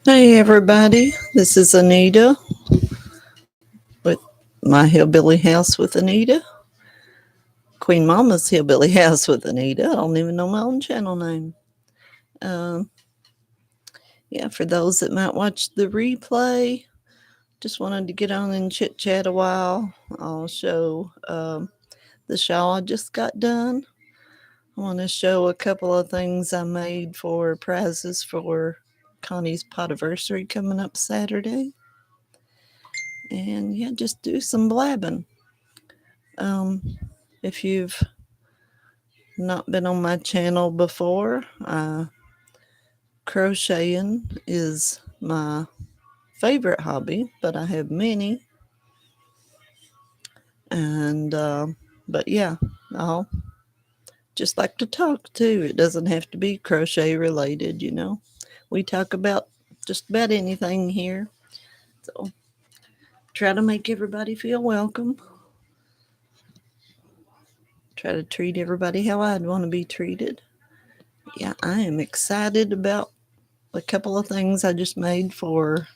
Hey everybody, this is Anita with my Hillbilly House with Anita. Queen Mama's Hillbilly House with Anita. I don't even know my own channel name. Um, yeah, for those that might watch the replay, just wanted to get on and chit chat a while. I'll show the shawl I just got done. I want to show a couple of things I made for prizes for Connie's Potiversary coming up Saturday. And yeah, just do some blabbing. Um, if you've not been on my channel before, crocheting is my favorite hobby, but I have many. And, but yeah, I'll just like to talk too. It doesn't have to be crochet related. We talk about just about anything here. So try to make everybody feel welcome. Try to treat everybody how I'd want to be treated. Yeah, I am excited about a couple of things I just made for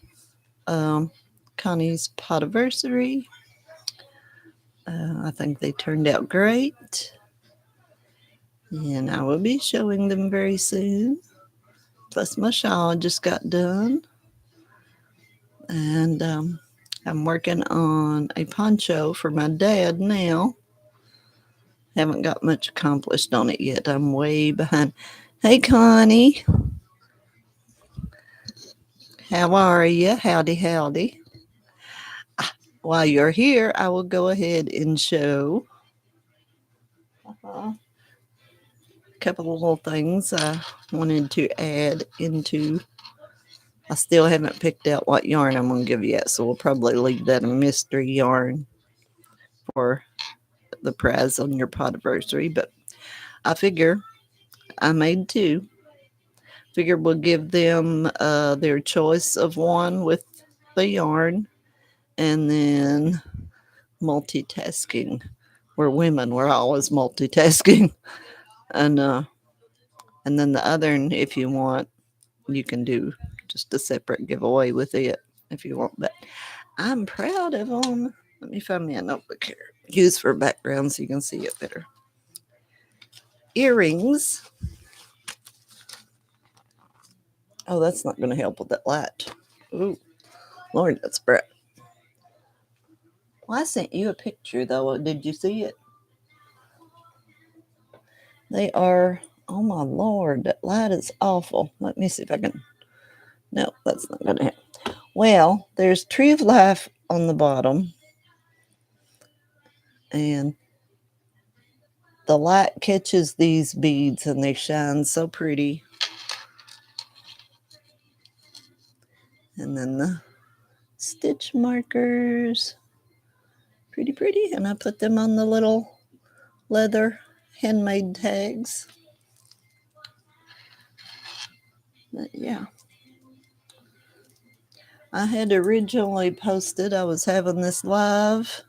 Connie's Potiversary. I think they turned out great, and I will be showing them very soon. Plus, my shawl just got done, and I'm working on a poncho for my dad now. Haven't got much accomplished on it yet. I'm way behind. Hey, Connie, how are you? Howdy, howdy. While you're here, I will go ahead and show a couple of little things I wanted to add into. I still haven't picked out what yarn I'm going to give yet, so we'll probably leave that a mystery yarn for the prize on your Potiversary. But I figure I made two. Figure we'll give them their choice of one with the yarn, and then multitasking. We're women, we're always multitasking. And then the other, if you want, you can do just a separate giveaway with it if you want. But I'm proud of them. Let me find me a notebook here. Use for background so you can see it better. Earrings. Oh, that's not going to help with that light. Ooh, Lord, that's bright. Well, I sent you a picture, though. Did you see it? They are, oh my Lord, that light is awful. Let me see if I can. No, that's not going to help. Well, there's Tree of Life on the bottom. And the light catches these beads and they shine so pretty. And then the stitch markers, pretty. And I put them on the little leather handmade tags. But yeah. I had originally posted I was having this live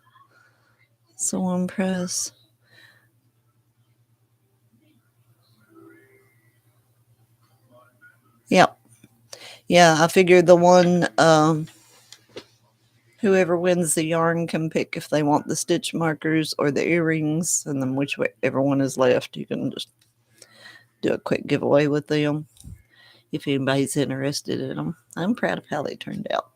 sewing press. Yep. Yeah, I figured the one whoever wins the yarn can pick if they want the stitch markers or the earrings, and then whichever one is left, you can just do a quick giveaway with them if anybody's interested in them. I'm proud of how they turned out.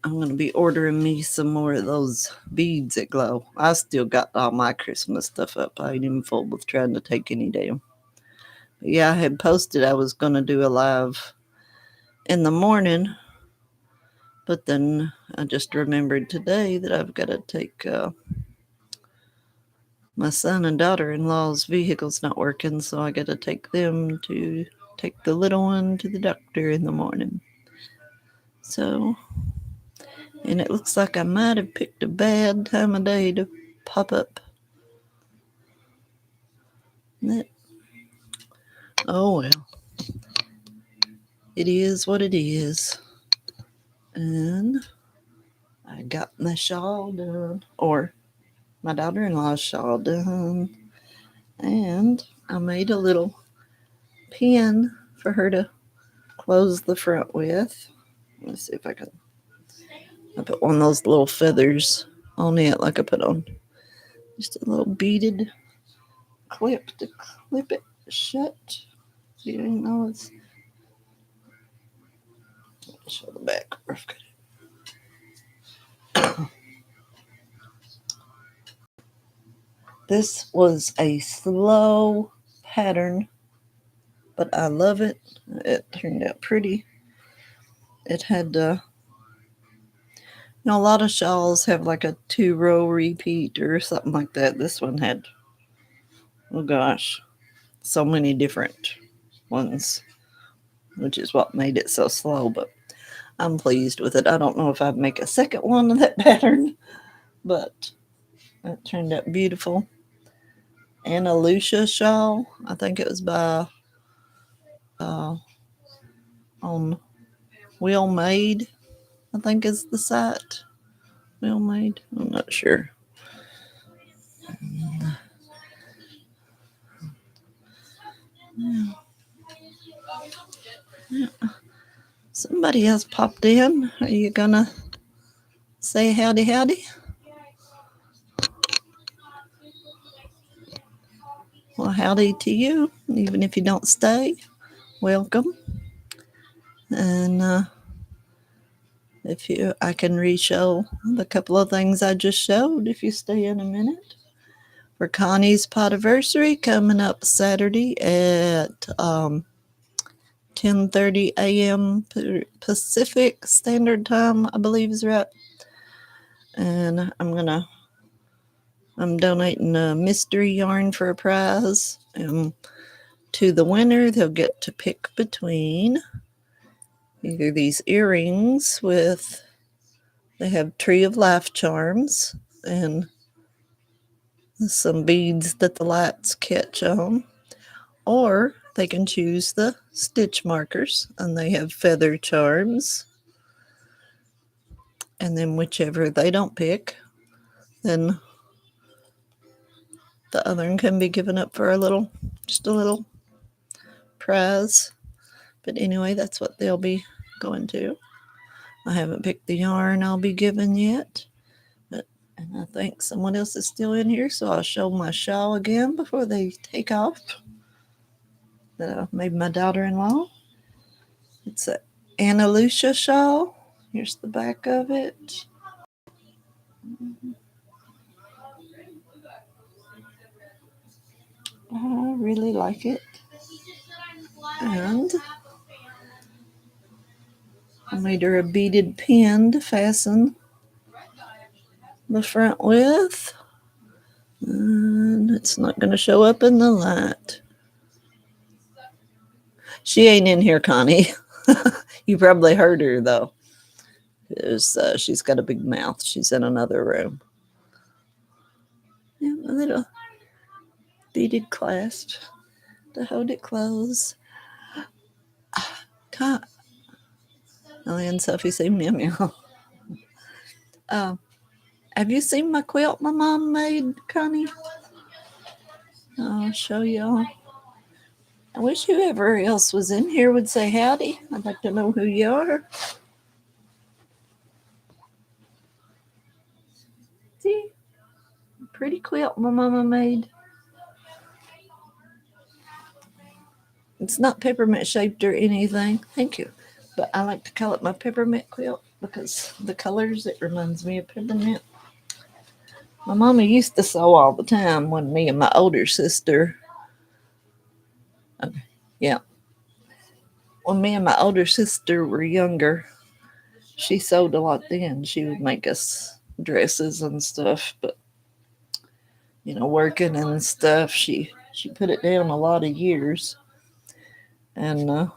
I'm going to be ordering me some more of those beads that glow. I still got all my Christmas stuff up. I ain't even full with trying to take any down. But yeah, I had posted I was going to do a live in the morning, but then I just remembered today that I've got to take my son and daughter-in-law's vehicle's not working, so I got to take them to take the little one to the doctor in the morning. So, and it looks like I might have picked a bad time of day to pop up. Oh well, it is what it is. And I got my shawl done, or my daughter-in-law's shawl done, and I made a little pin for her to close the front with. Let's see if I can. I put one of those little feathers on it, like I put on just a little beaded clip to clip it shut. So you didn't know it's. Show the back. This was a slow pattern, but I love it. It turned out pretty. It had, a lot of shawls have like a 2-row repeat or something like that. This one had, oh gosh, so many different ones, which is what made it so slow, but I'm pleased with it. I don't know if I'd make a second one of that pattern, but it turned out beautiful. Anna Lucia shawl, I think it was by on Well Made, I think is the site. Well Made, I'm not sure. Yeah. Somebody else popped in. Are you gonna say howdy howdy? Well, howdy to you, even if you don't stay. Welcome. And I can re-show the couple of things I just showed if you stay in a minute. For Connie's Podiversary coming up Saturday at 10:30 a.m. Pacific Standard Time, I believe is right. And I'm donating a mystery yarn for a prize. And to the winner, they'll get to pick between either these earrings they have Tree of Life charms and some beads that the lights catch on, or they can choose the stitch markers, and they have feather charms. And then whichever they don't pick, then the other one can be given up for just a little prize. But anyway, that's what they'll be going to. I haven't picked the yarn I'll be giving yet, and I think someone else is still in here, so I'll show my shawl again before they take off. That I made my daughter-in-law. It's an Anna Lucia shawl. Here's the back of it. I really like it. And I made her a beaded pin to fasten the front with. And it's not going to show up in the light. She ain't in here, Connie. You probably heard her, though. She's got a big mouth. She's in another room. Yeah, a little beaded clasp to hold it closed. Ellie and Sophie say meow meow. Have you seen my quilt my mom made, Connie? I'll show y'all. I wish whoever else was in here would say howdy. I'd like to know who you are. See? Pretty quilt my mama made. It's not peppermint shaped or anything. Thank you. But I like to call it my peppermint quilt because the colors, it reminds me of peppermint. My mama used to sew all the time when me and my older sister. Okay, yeah. When me and my older sister were younger, she sewed a lot then. She would make us dresses and stuff, but working and stuff, she put it down a lot of years. And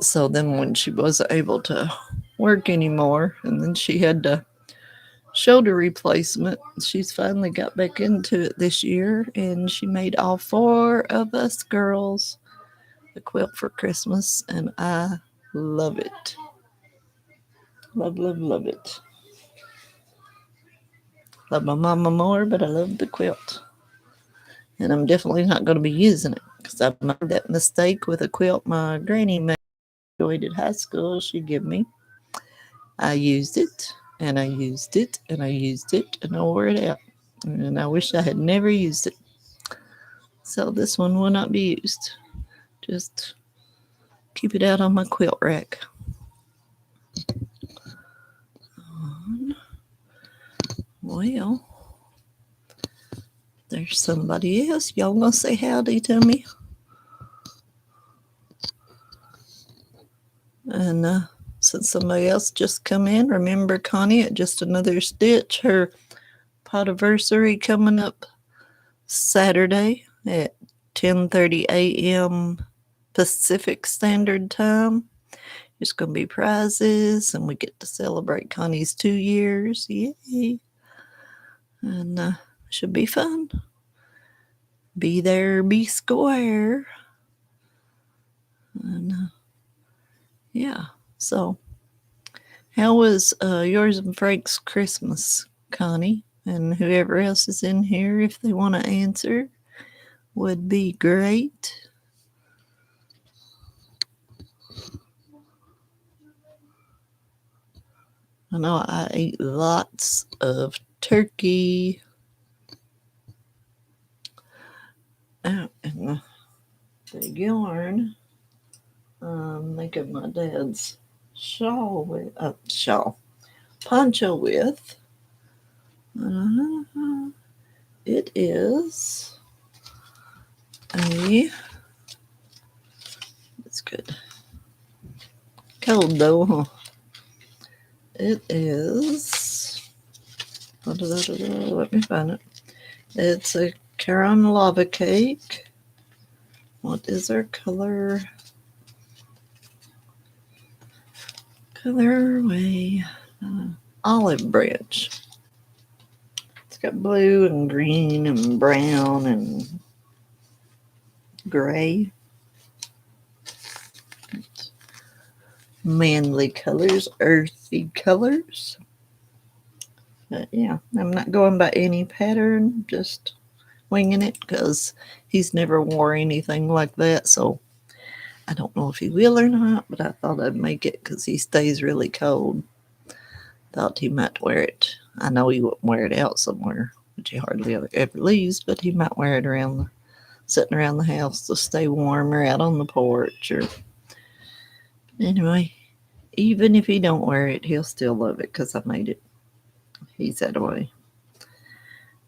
so then when she wasn't able to work anymore, and then she had a shoulder replacement, she's finally got back into it this year, and she made all 4 of us girls a quilt for Christmas, and I love it. Love, love, love it. Love my mama more, but I love the quilt. And I'm definitely not going to be using it because I made that mistake with a quilt my granny made at high school. She gave me. I used it, and I used it, and I used it, and I wore it out. And I wish I had never used it. So this one will not be used. Just keep it out on my quilt rack. Well, there's somebody else. Y'all gonna say howdy to me? And since somebody else just come in, remember Connie at Just Another Stitch, her podiversary coming up Saturday at 10:30 a.m. Pacific Standard Time. There's going to be prizes, and we get to celebrate Connie's 2 years. Yay! And should be fun. Be there, be square. And yeah, so how was yours and Frank's Christmas, Connie? And whoever else is in here, if they want to answer, would be great. I know I ate lots of turkey. And the yarn, think of my dad's poncho with. It is it's good. Cold though, huh? It is, let me find it. It's a caramel lava cake. What is our color? Colorway. Olive branch. It's got blue and green and brown and gray. Manly colors, earthy colors. But yeah, I'm not going by any pattern, just winging it because he's never wore anything like that. So I don't know if he will or not, but I thought I'd make it because he stays really cold. Thought he might wear it. I know he wouldn't wear it out somewhere, which he hardly ever leaves, but he might wear it around sitting around the house to stay warm or out on the porch. Or anyway, even if he don't wear it, he'll still love it because I made it. He's that way.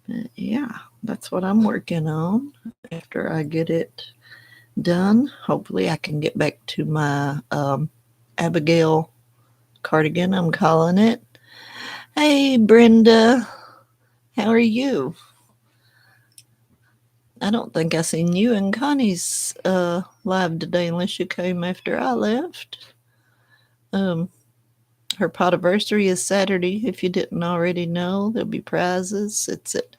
But yeah, that's what I'm working on. After I get it done, hopefully I can get back to my Abigail cardigan, I'm calling it. Hey, Brenda, how are you? I don't think I seen you and Connie's live today unless you came after I left. Her podiversary is Saturday. If you didn't already know, there'll be prizes. It's at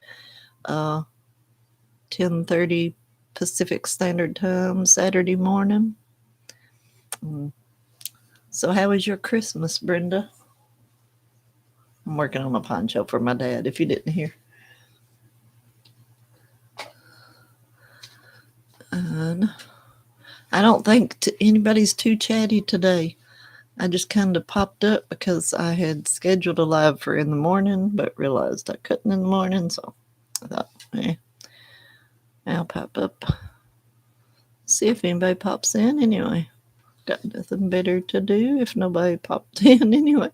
10:30 Pacific Standard Time Saturday morning. So how was your Christmas, Brenda? I'm working on a poncho for my dad, if you didn't hear. And I don't think anybody's too chatty today. I just kind of popped up because I had scheduled a live for in the morning, but realized I couldn't in the morning, so I thought, I'll pop up. See if anybody pops in anyway. Got nothing better to do if nobody popped in anyway.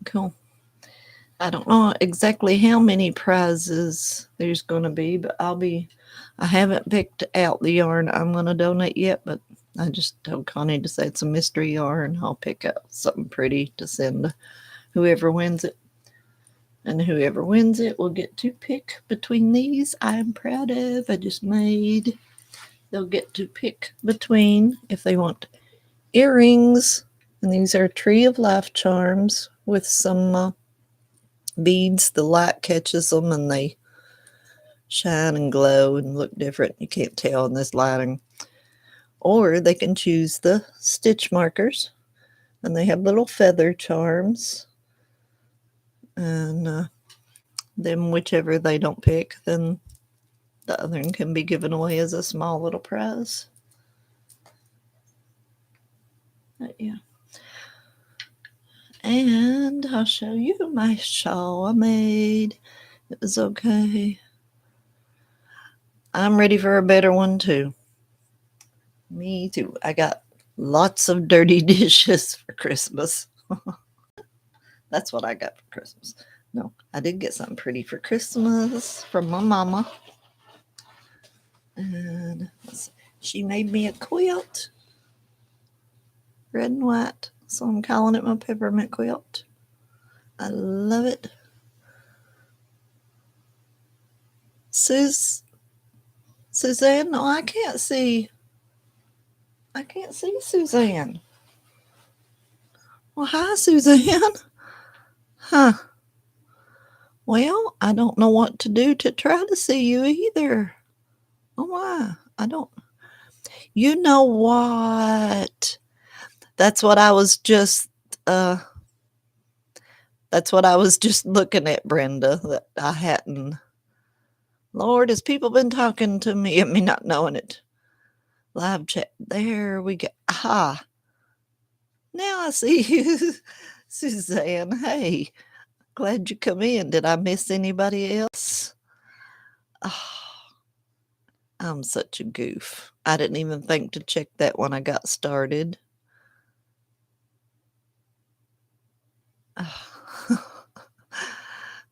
Cool. I don't know exactly how many prizes there's going to be, but I haven't picked out the yarn I'm going to donate yet, but I just told Connie to say it's a mystery yarn. I'll pick out something pretty to send to whoever wins it. And whoever wins it will get to pick between these I'm proud of. I just made. They'll get to pick between if they want earrings. And these are Tree of Life charms with some beads. The light catches them and they shine and glow and look different. You can't tell in this lighting. Or they can choose the stitch markers. And they have little feather charms. And Then whichever they don't pick, then the other one can be given away as a small little prize. But yeah. And I'll show you my shawl I made. It was okay. I'm ready for a better one too. Me too. I got lots of dirty dishes for Christmas. That's what I got for Christmas. No, I did get something pretty for Christmas from my mama. And she made me a quilt. Red and white. So I'm calling it my peppermint quilt. I love it. Suzanne? No, I can't see. I can't see Suzanne. Well, hi, Suzanne. Huh. Well, I don't know what to do to try to see you either. Oh, my. I don't. You know what? That's what I was just, looking at, Brenda, that I hadn't. Lord, has people been talking to me and me not knowing it? Live chat. There we go. Aha. Now I see you, Suzanne. Hey, glad you come in. Did I miss anybody else? Oh, I'm such a goof. I didn't even think to check that when I got started. Oh.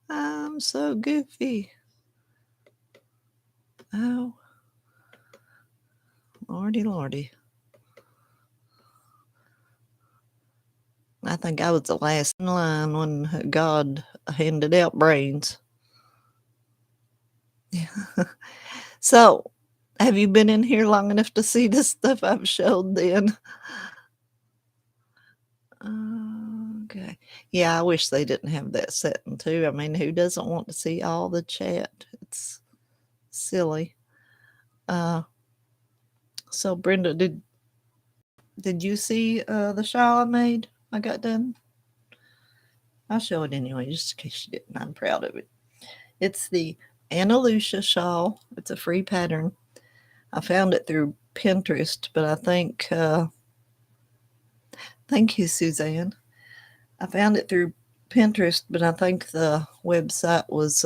I'm so goofy. Oh, lordy, lordy. I think I was the last in line when God handed out brains. Yeah. So, have you been in here long enough to see the stuff I've showed then? Okay. Yeah, I wish they didn't have that setting too. I mean, who doesn't want to see all the chat? It's silly. So Brenda, did you see the shawl I made? I got done. I'll show it anyway, just in case you didn't. I'm proud of it. It's the Anna Lucia shawl. It's a free pattern. I found it through Pinterest, but I think thank you, Suzanne. I found it through Pinterest, but I think the website was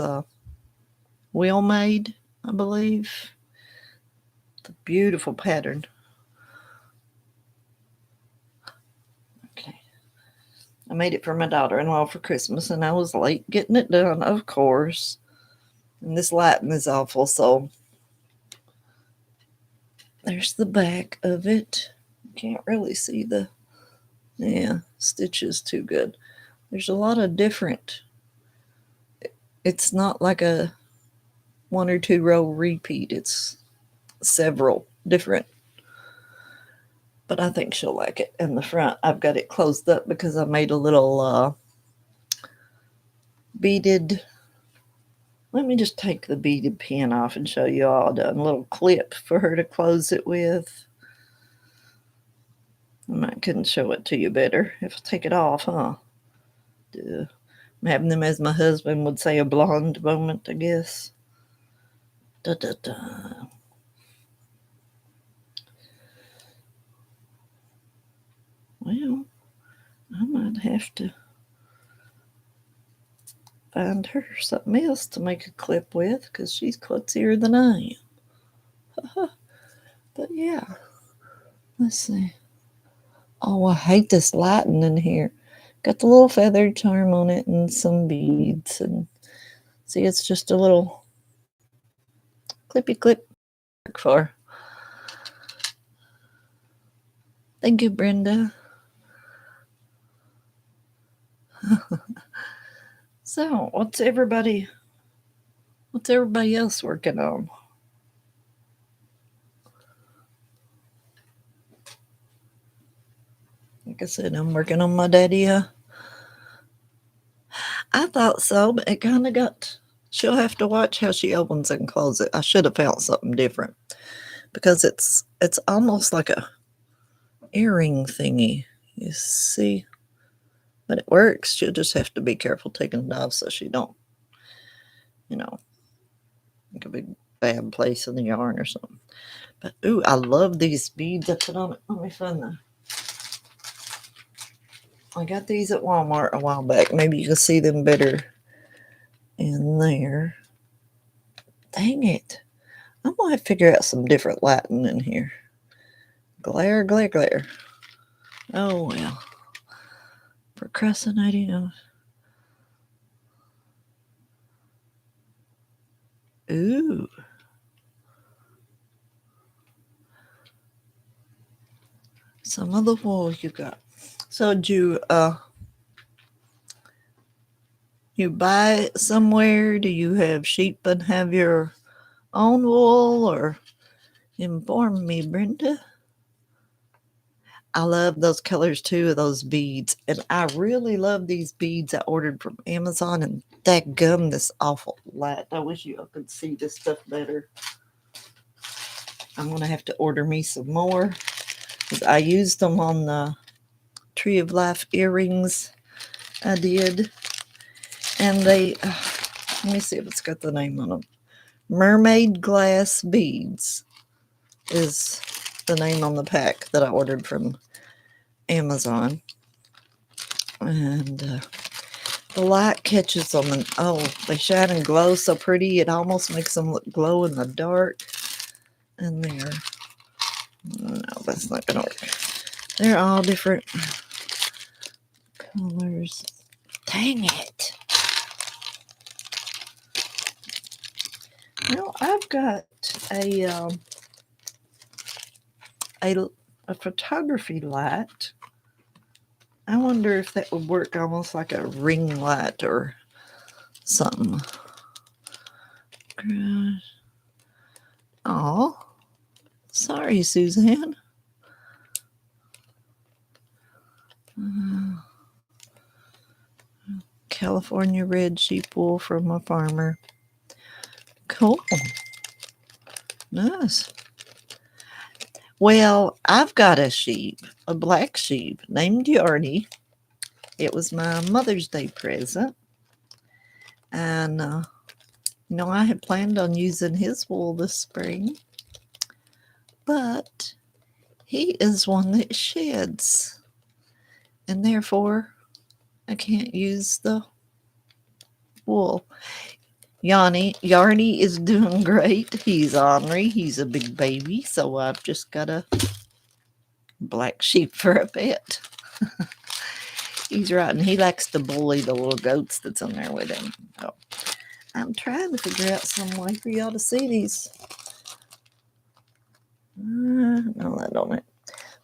Well Made, I believe. It's a beautiful pattern. Okay. I made it for my daughter-in-law for Christmas, and I was late getting it done, of course. And this lighting is awful, so there's the back of it. Can't really see the, stitches too good. There's a lot of different, it's not like a 1 or 2 row repeat. It's several different, but I think she'll like it. In the front, I've got it closed up because I made a little beaded, let me just take the beaded pin off and show you all done. A little clip for her to close it with. I couldn't show it to you better if I take it off, huh? Duh. I'm having them, as my husband would say, a blonde moment, I guess. Da, da, da. Well, I might have to find her something else to make a clip with, because she's klutzier than I am. But yeah, let's see. Oh, I hate this lighting in here. Got the little feathered charm on it and some beads. And see, it's just a little clippy clip for. Thank you, Brenda. So, what's everybody else working on? Like I said, I'm working on my daddy. I thought so, but it kind of got. She'll have to watch how she opens and closes it. I should have found something different because it's almost like a earring thingy. You see, but it works. She'll just have to be careful taking it off so she don't you know, like a big bad place in the yarn or something. But ooh, I love these beads I put on it. Let me find them. I got these at Walmart a while back. Maybe you can see them better in there. Dang it. I'm going to figure out some different Latin in here. Glare, glare, glare. Oh, well. Procrastinating. Ooh. Some of the wool you got. So did you buy it somewhere? Do you have sheep and have your own wool, or inform me, Brenda? I love those colors too of those beads, and I really love these beads I ordered from Amazon. And that gum, this awful light. I wish you all could see this stuff better. I'm gonna have to order me some more because I used them on the Tree of Life earrings I did, and they. Let me see if it's got the name on them. Mermaid Glass Beads is the name on the pack that I ordered from Amazon. And the light catches them, and oh, they shine and glow so pretty. It almost makes them look glow in the dark. And they're, no, that's not going to work. They're all different colors. Dang it. Well, I've got a photography light. I wonder if that would work almost like a ring light or something. Oh, sorry, Suzanne. California red sheep wool from a farmer. Cool. Nice. Well, I've got a sheep, a black sheep named Yarny. It was my Mother's Day present. And, I had planned on using his wool this spring. But he is one that sheds. And therefore, I can't use the wool. Yarny is doing great. He's ornery. He's a big baby. So I've just got a black sheep for a pet. He's right, and he likes to bully the little goats that's on there with him. So I'm trying to figure out some way for y'all to see these. No, that don't it.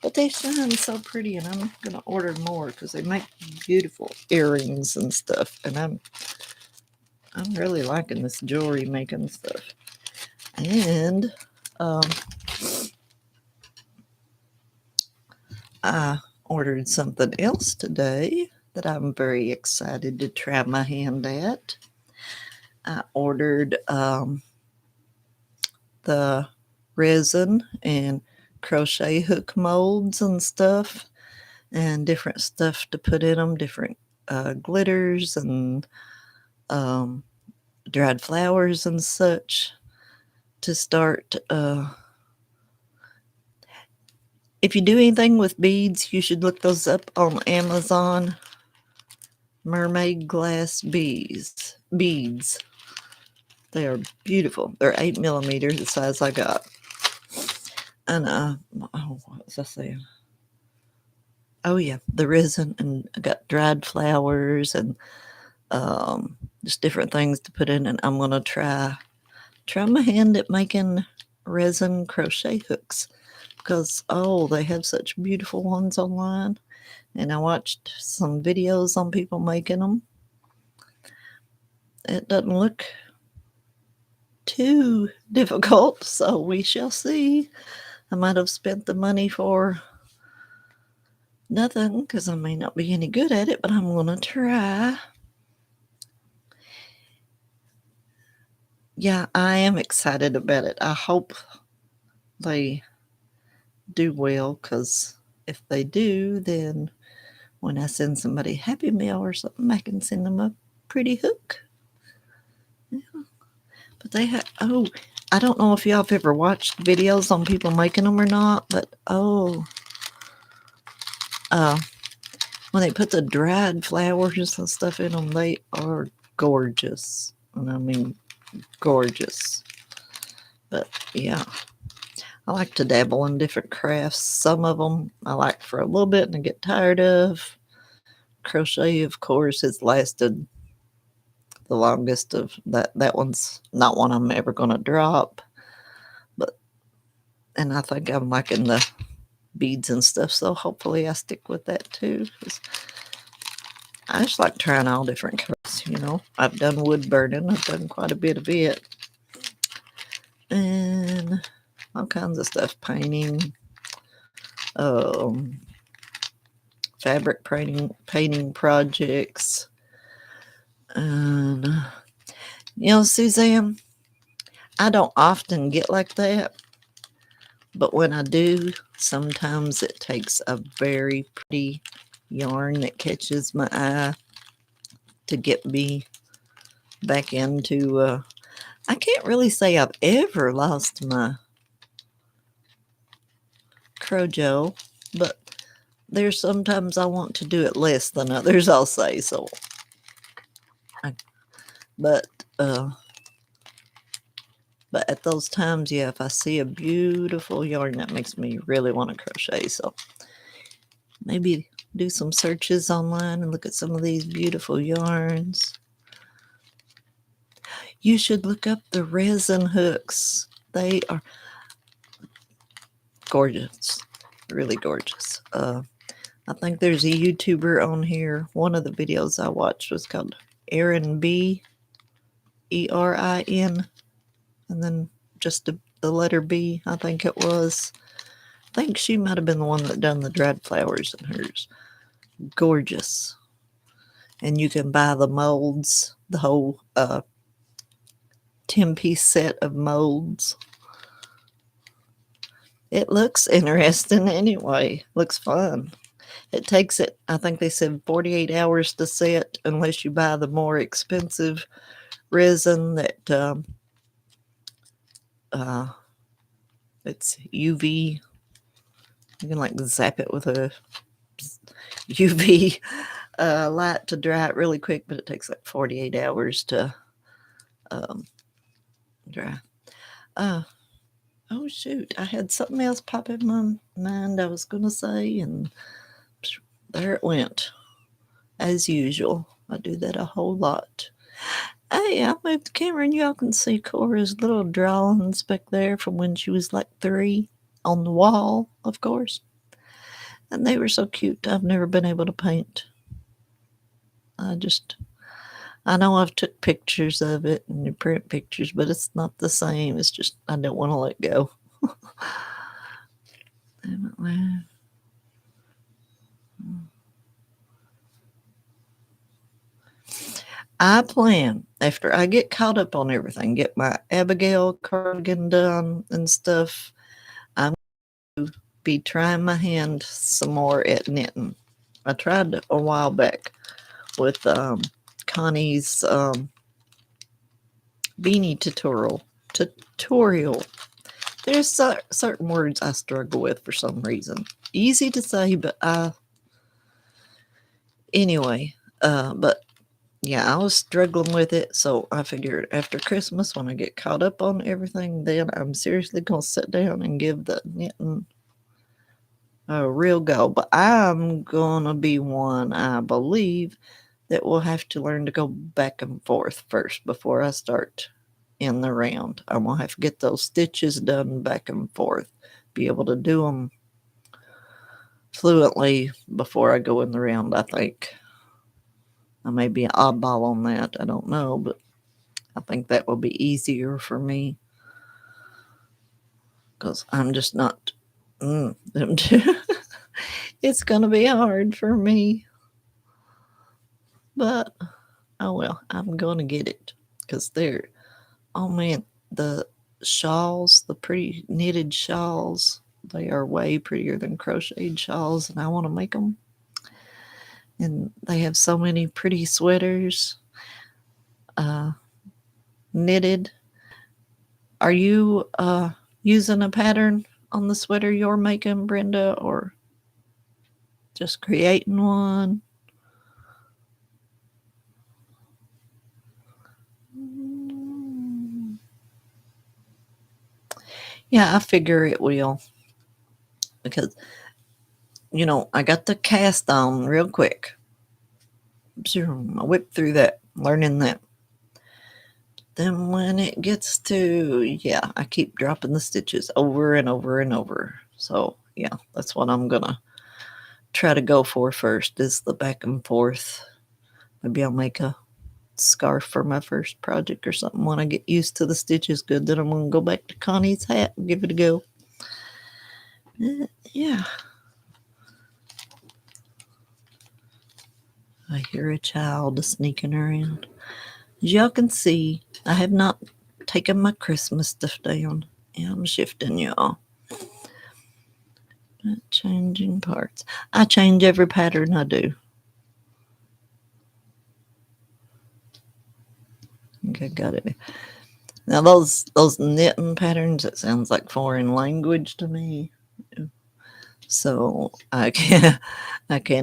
But they shine so pretty, and I'm gonna order more because they make beautiful earrings and stuff. And I'm really liking this jewelry making stuff. And I ordered something else today that I'm very excited to try my hand at. I ordered the resin and crochet hook molds and stuff, and different stuff to put in them, different glitters and dried flowers and such to start. If you do anything with beads, you should look those up on Amazon. Mermaid glass beads. They are beautiful. They're 8 millimeters, the size I got. And what was I saying? Oh yeah, the resin, and I got dried flowers and just different things to put in. And I'm gonna try my hand at making resin crochet hooks because they have such beautiful ones online. And I watched some videos on people making them. It doesn't look too difficult, so we shall see. I might have spent the money for nothing because I may not be any good at it, but I'm going to try. Yeah, I am excited about it. I hope they do well, because if they do, then when I send somebody a Happy Meal or something, I can send them a pretty hook. Yeah. But they have, oh, I don't know if y'all have ever watched videos on people making them or not, but when they put the dried flowers and stuff in them, they are gorgeous. And I mean, gorgeous. But yeah, I like to dabble in different crafts. Some of them I like for a little bit and I get tired of. Crochet, of course, has lasted the longest of that. That one's not one I'm ever going to drop. And I think I'm liking the beads and stuff, so hopefully I stick with that too. I just like trying all different crafts, you know. I've done wood burning. I've done quite a bit of it. And all kinds of stuff. Painting. Fabric painting projects. And, you know, Suzanne, I don't often get like that. But when I do, sometimes it takes a very pretty yarn that catches my eye to get me back into, I can't really say I've ever lost my Crojo, but there's sometimes I want to do it less than others, I'll say. So, but at those times, yeah, if I see a beautiful yarn, that makes me really want to crochet. So maybe do some searches online and look at some of these beautiful yarns. You should look up the resin hooks. They are gorgeous, really gorgeous. I think there's a YouTuber on here. One of the videos I watched was called Erin B, Erin, and then just the letter B, I think it was. I think she might have been the one that done the dried flowers in hers. Gorgeous. And you can buy the molds, the whole 10-piece set of molds. It looks interesting anyway. Looks fun. It takes it, I think they said 48 hours to set, unless you buy the more expensive resin that it's UV. You can like zap it with a UV light to dry it really quick, but it takes like 48 hours to dry. Oh shoot, I had something else pop in my mind I was going to say, and there it went. As usual, I do that a whole lot. Hey, I moved the camera and y'all can see Cora's little drawings back there from when she was like 3 on the wall, of course. And they were so cute. I've never been able to paint. I know I've took pictures of it and you print pictures, but it's not the same. It's just, I don't want to let go. I plan, after I get caught up on everything, get my Abigail cardigan done and stuff, I'm going to be trying my hand some more at knitting. I tried a while back with Connie's beanie tutorial. There's certain words I struggle with for some reason. Easy to say, but anyway, but yeah, I was struggling with it, so I figured after Christmas, when I get caught up on everything, then I'm seriously going to sit down and give the knitting a real go. But I'm going to be one, I believe, that will have to learn to go back and forth first before I start in the round. I'm going to have to get those stitches done back and forth, be able to do them fluently before I go in the round, I think. I may be an oddball on that. I don't know, but I think that will be easier for me because I'm just not. It's going to be hard for me. But, oh well, I'm going to get it because they're, oh man, the shawls, the pretty knitted shawls, they are way prettier than crocheted shawls, and I want to make them. And they have so many pretty sweaters knitted. Are you using a pattern on the sweater you're making, Brenda, or just creating one? Yeah, I figure it will because, I got the cast on real quick. I whipped through that, learning that. Then when it gets to, yeah, I keep dropping the stitches over and over and over. So, yeah, that's what I'm going to try to go for first is the back and forth. Maybe I'll make a scarf for my first project or something when I get used to the stitches good. Then I'm going to go back to Connie's hat and give it a go. Yeah. I hear a child sneaking around. As y'all can see, I have not taken my Christmas stuff down. Yeah, I'm shifting y'all. Not changing parts. I change every pattern I do. Okay, got it. Now those knitting patterns, it sounds like foreign language to me. So I can't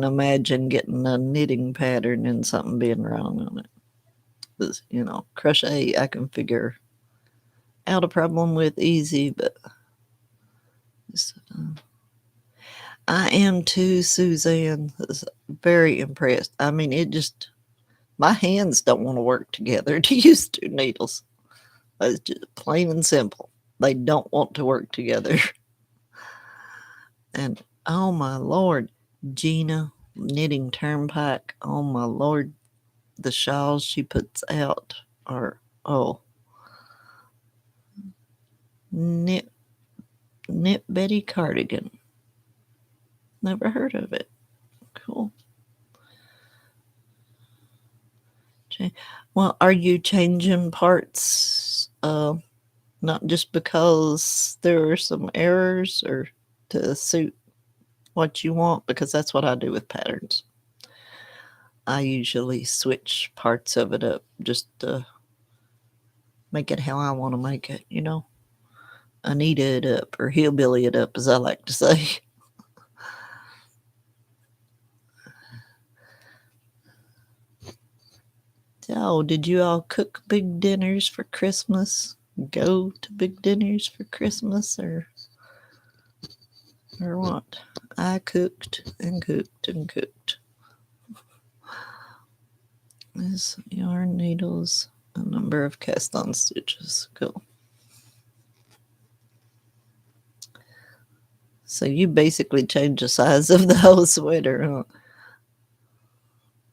imagine getting a knitting pattern and something being wrong on it. Because, crochet I can figure out a problem with easy, but I am too, Suzanne. Is very impressed. I mean, my hands don't want to work together to use two needles. It's just plain and simple. They don't want to work together. And oh my Lord, Gina knitting turnpike. Oh my Lord, the shawls she puts out are knit Betty cardigan. Never heard of it. Cool. Well, are you changing parts? Not just because there are some errors or to suit what you want, because that's what I do with patterns. I usually switch parts of it up just to make it how I want to make it, Anita it up or hillbilly it up, as I like to say. So, did you all cook big dinners for Christmas? Go to big dinners for Christmas or what? I cooked and cooked and cooked. This yarn needles, a number of cast on stitches. Cool. So you basically change the size of the whole sweater, huh?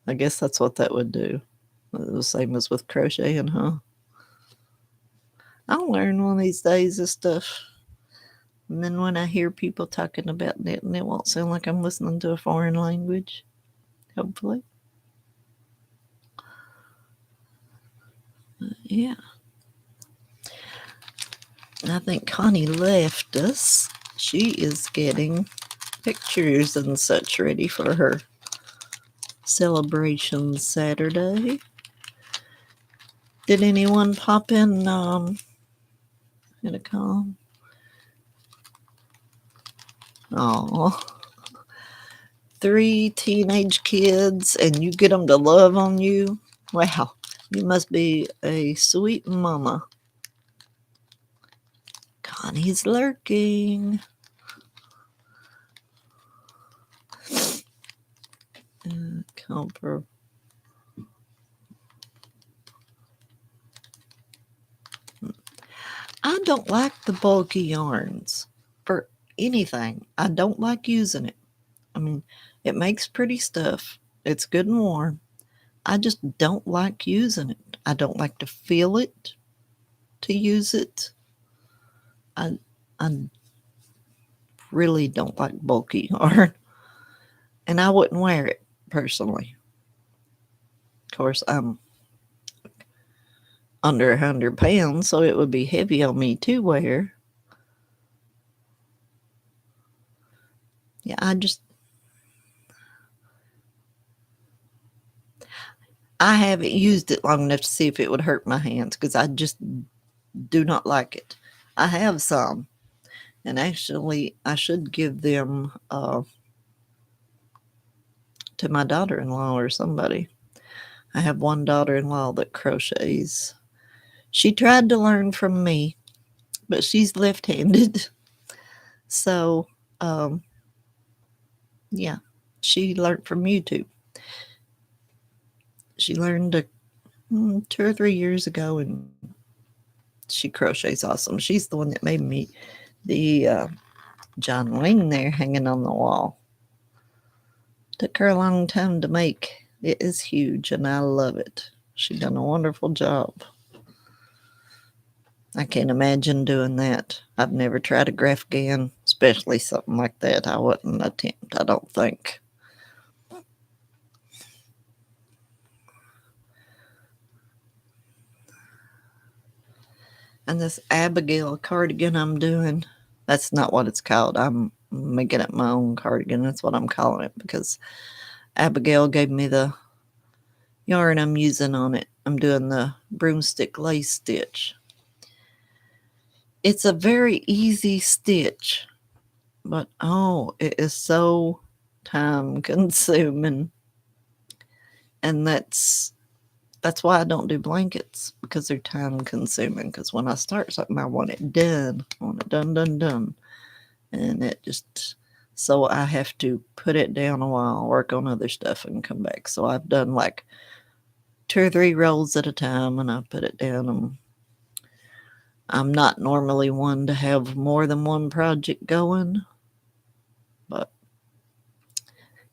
I guess that's what that would do. The same as with crocheting, huh? I'll learn one of these days this stuff. And then when I hear people talking about knitting, it won't sound like I'm listening to a foreign language. Hopefully. Yeah. I think Connie left us. She is getting pictures and such ready for her celebration Saturday. Did anyone pop in a call? Oh, 3 teenage kids and you get them to love on you? Wow, you must be a sweet mama. Connie's lurking. Comfort. I don't like the bulky yarns for anything. I don't like using it. I mean, it makes pretty stuff. It's good and warm. I just don't like using it. I don't like to feel it to use it. I really don't like bulky yarn. And I wouldn't wear it personally. Of course, I'm under 100 pounds, so it would be heavy on me to wear. Yeah, I haven't used it long enough to see if it would hurt my hands because I just do not like it. I have some, and actually, I should give them to my daughter-in-law or somebody. I have one daughter-in-law that crochets. She tried to learn from me, but she's left-handed. So, um, yeah, she learned from YouTube. She learned 2 or 3 years ago, and she crochets awesome. She's the one that made me the John Wayne there hanging on the wall. Took her a long time to make. It is huge, and I love it. She done a wonderful job. I can't imagine doing that. I've never tried a Grafgan, especially something like that. I wouldn't attempt, I don't think. And this Abigail cardigan I'm doing, that's not what it's called. I'm making it my own cardigan. That's what I'm calling it because Abigail gave me the yarn I'm using on it. I'm doing the broomstick lace stitch. It's a very easy stitch, but oh, it is so time consuming. And that's why I don't do blankets, because they're time consuming. Because when I start something, I want it done. I want it done. And it just, so I have to put it down a while, work on other stuff, and come back. So I've done like 2 or 3 rolls at a time, and I put it down. And I'm not normally one to have more than one project going, but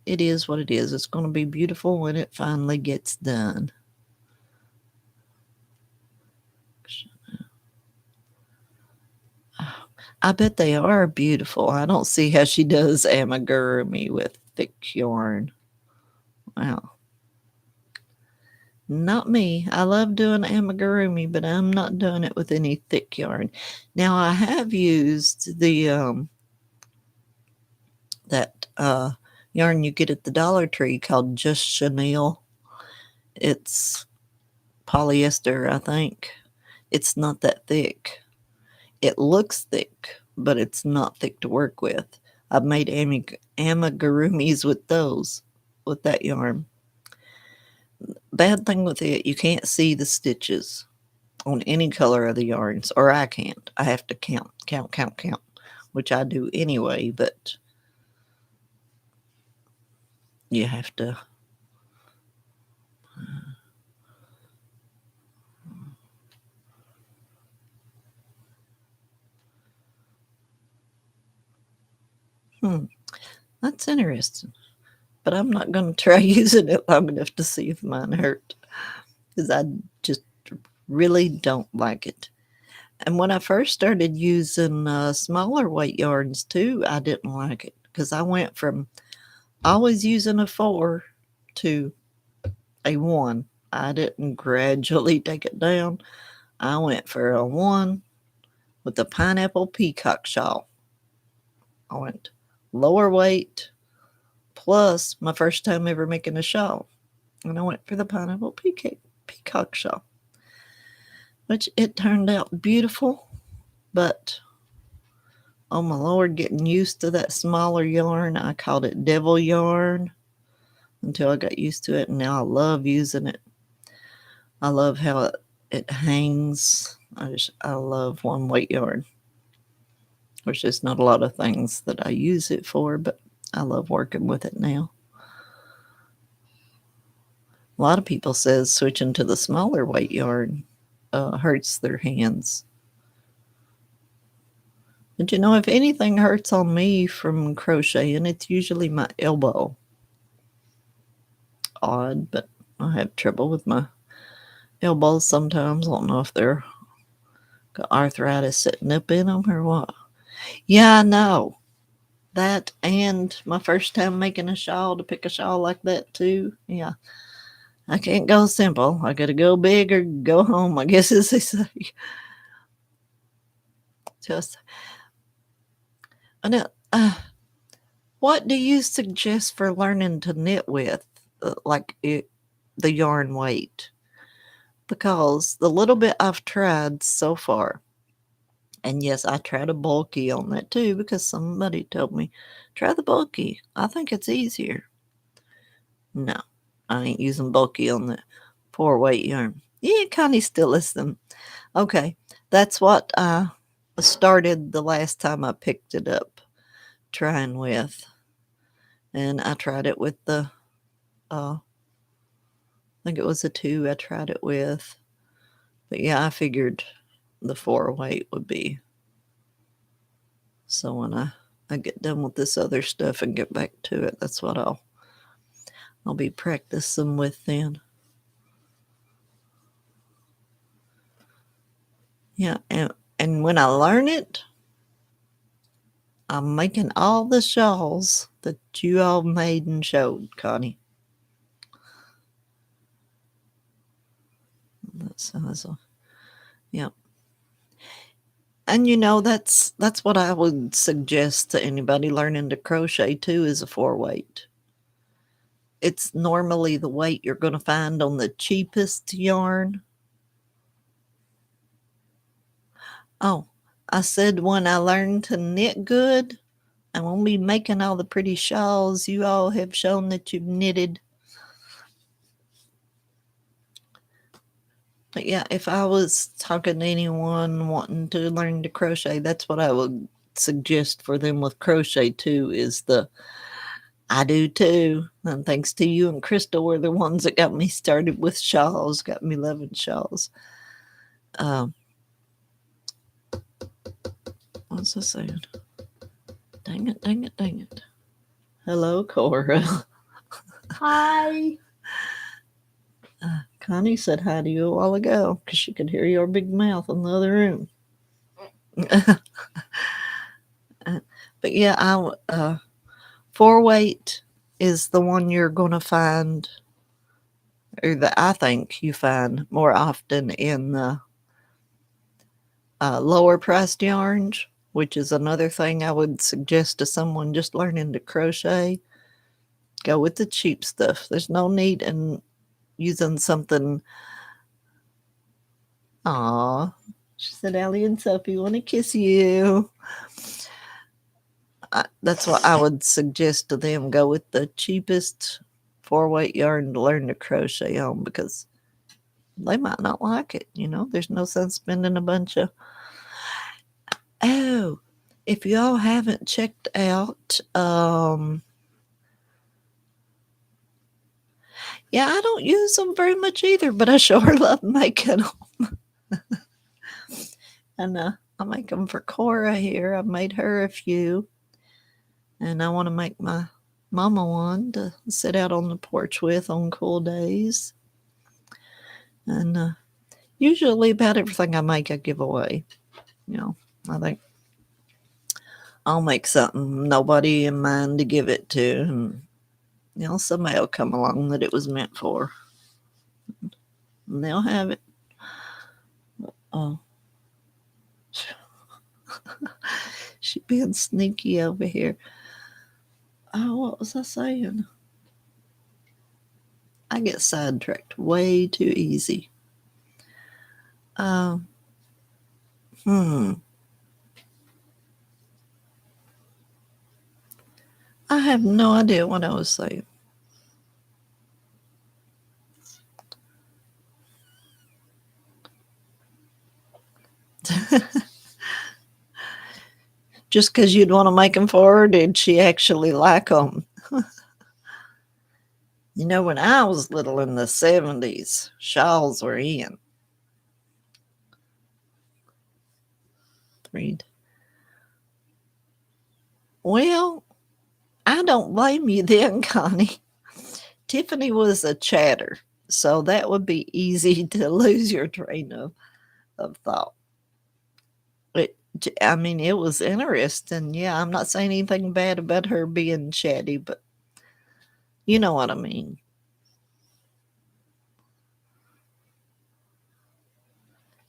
it is what it is. It's going to be beautiful when it finally gets done. I bet they are beautiful. I don't see how she does amigurumi with thick yarn. Wow. Not me. I love doing amigurumi, but I'm not doing it with any thick yarn. Now I have used the that yarn you get at the Dollar Tree called Just Chenille. It's polyester, I think. It's not that thick. It looks thick, but it's not thick to work with. I've made amigurumis with those, with that yarn. Bad thing with it, you can't see the stitches on any color of the yarns, or I can't. I have to count, which I do anyway, but you have to. That's interesting. But I'm not going to try using it long enough to see if mine hurt, because I just really don't like it. And when I first started using smaller weight yarns too, I didn't like it, because I went from always using a 4 to a 1. I didn't gradually take it down. I went for a 1 with a pineapple peacock shawl. I went lower weight plus my first time ever making a shawl. And I went for the pineapple peacock shawl, which it turned out beautiful. But oh my Lord, getting used to that smaller yarn. I called it devil yarn until I got used to it, and now I love using it. I love how it hangs. I love one weight yarn. There's just not a lot of things that I use it for, but I love working with it now. A lot of people says switching to the smaller weight yarn hurts their hands. But you know, if anything hurts on me from crocheting, it's usually my elbow. Odd, but I have trouble with my elbows sometimes. I don't know if they're got arthritis sitting up in them or what. Yeah, I know. That and my first time making a shawl, to pick a shawl like that too. Yeah. I can't go simple. I gotta go big or go home, I guess, as they say. Just, what do you suggest for learning to knit with, the yarn weight? because the little bit I've tried so far, and yes, I tried a bulky on that too because somebody told me, try the bulky. I think it's easier. No, I ain't using bulky on the 4-weight yarn. Yeah, Connie still listening. Okay, that's what I started the last time I picked it up trying with. And I tried it with the, I think it was a 2 I tried it with. But yeah, I figured the 4-weight would be. So when I get done with this other stuff and get back to it, that's what I'll be practicing with then. Yeah, and when I learn it, I'm making all the shawls that you all made and showed, Connie. That sounds, yeah. And that's what I would suggest to anybody learning to crochet too, is a 4-weight. It's normally the weight you're going to find on the cheapest yarn. Oh, I said when I learned to knit good, I won't be making all the pretty shawls you all have shown that you've knitted. But yeah, if I was talking to anyone wanting to learn to crochet, that's what I would suggest for them with crochet too, is the I do too. And thanks to you and Crystal were the ones that got me started with shawls, got me loving shawls. What's I saying? Dang it, dang it, dang it. Hello, Cora. Hi. Connie said hi to you a while ago because she could hear your big mouth in the other room. But yeah, 4-weight is the one you're going to find, or that I think you find more often in the lower priced yarns, which is another thing I would suggest to someone just learning to crochet. Go with the cheap stuff. There's no need in using something. Aw, she said, Allie and Sophie want to kiss you. That's what I would suggest to them. Go with the cheapest 4-weight yarn to learn to crochet on, because they might not like it. There's no sense spending a bunch of. Oh, if y'all haven't checked out, yeah, I don't use them very much either, but I sure love making them. And I make them for Cora here. I've made her a few. And I want to make my mama one to sit out on the porch with on cool days. And usually about everything I make, I give away. I think I'll make something nobody in mind to give it to. And, somebody will come along that it was meant for. And they'll have it. Oh. She being sneaky over here. Oh, what was I saying? I get sidetracked way too easy. I have no idea what I was saying. Just because you'd want to make them for her, did she actually like them? When I was little in the 70s, shawls were in. Read. Well, I don't blame you then, Connie. Tiffany was a chatter, so that would be easy to lose your train of thought. It was interesting. Yeah, I'm not saying anything bad about her being chatty, but you know what I mean.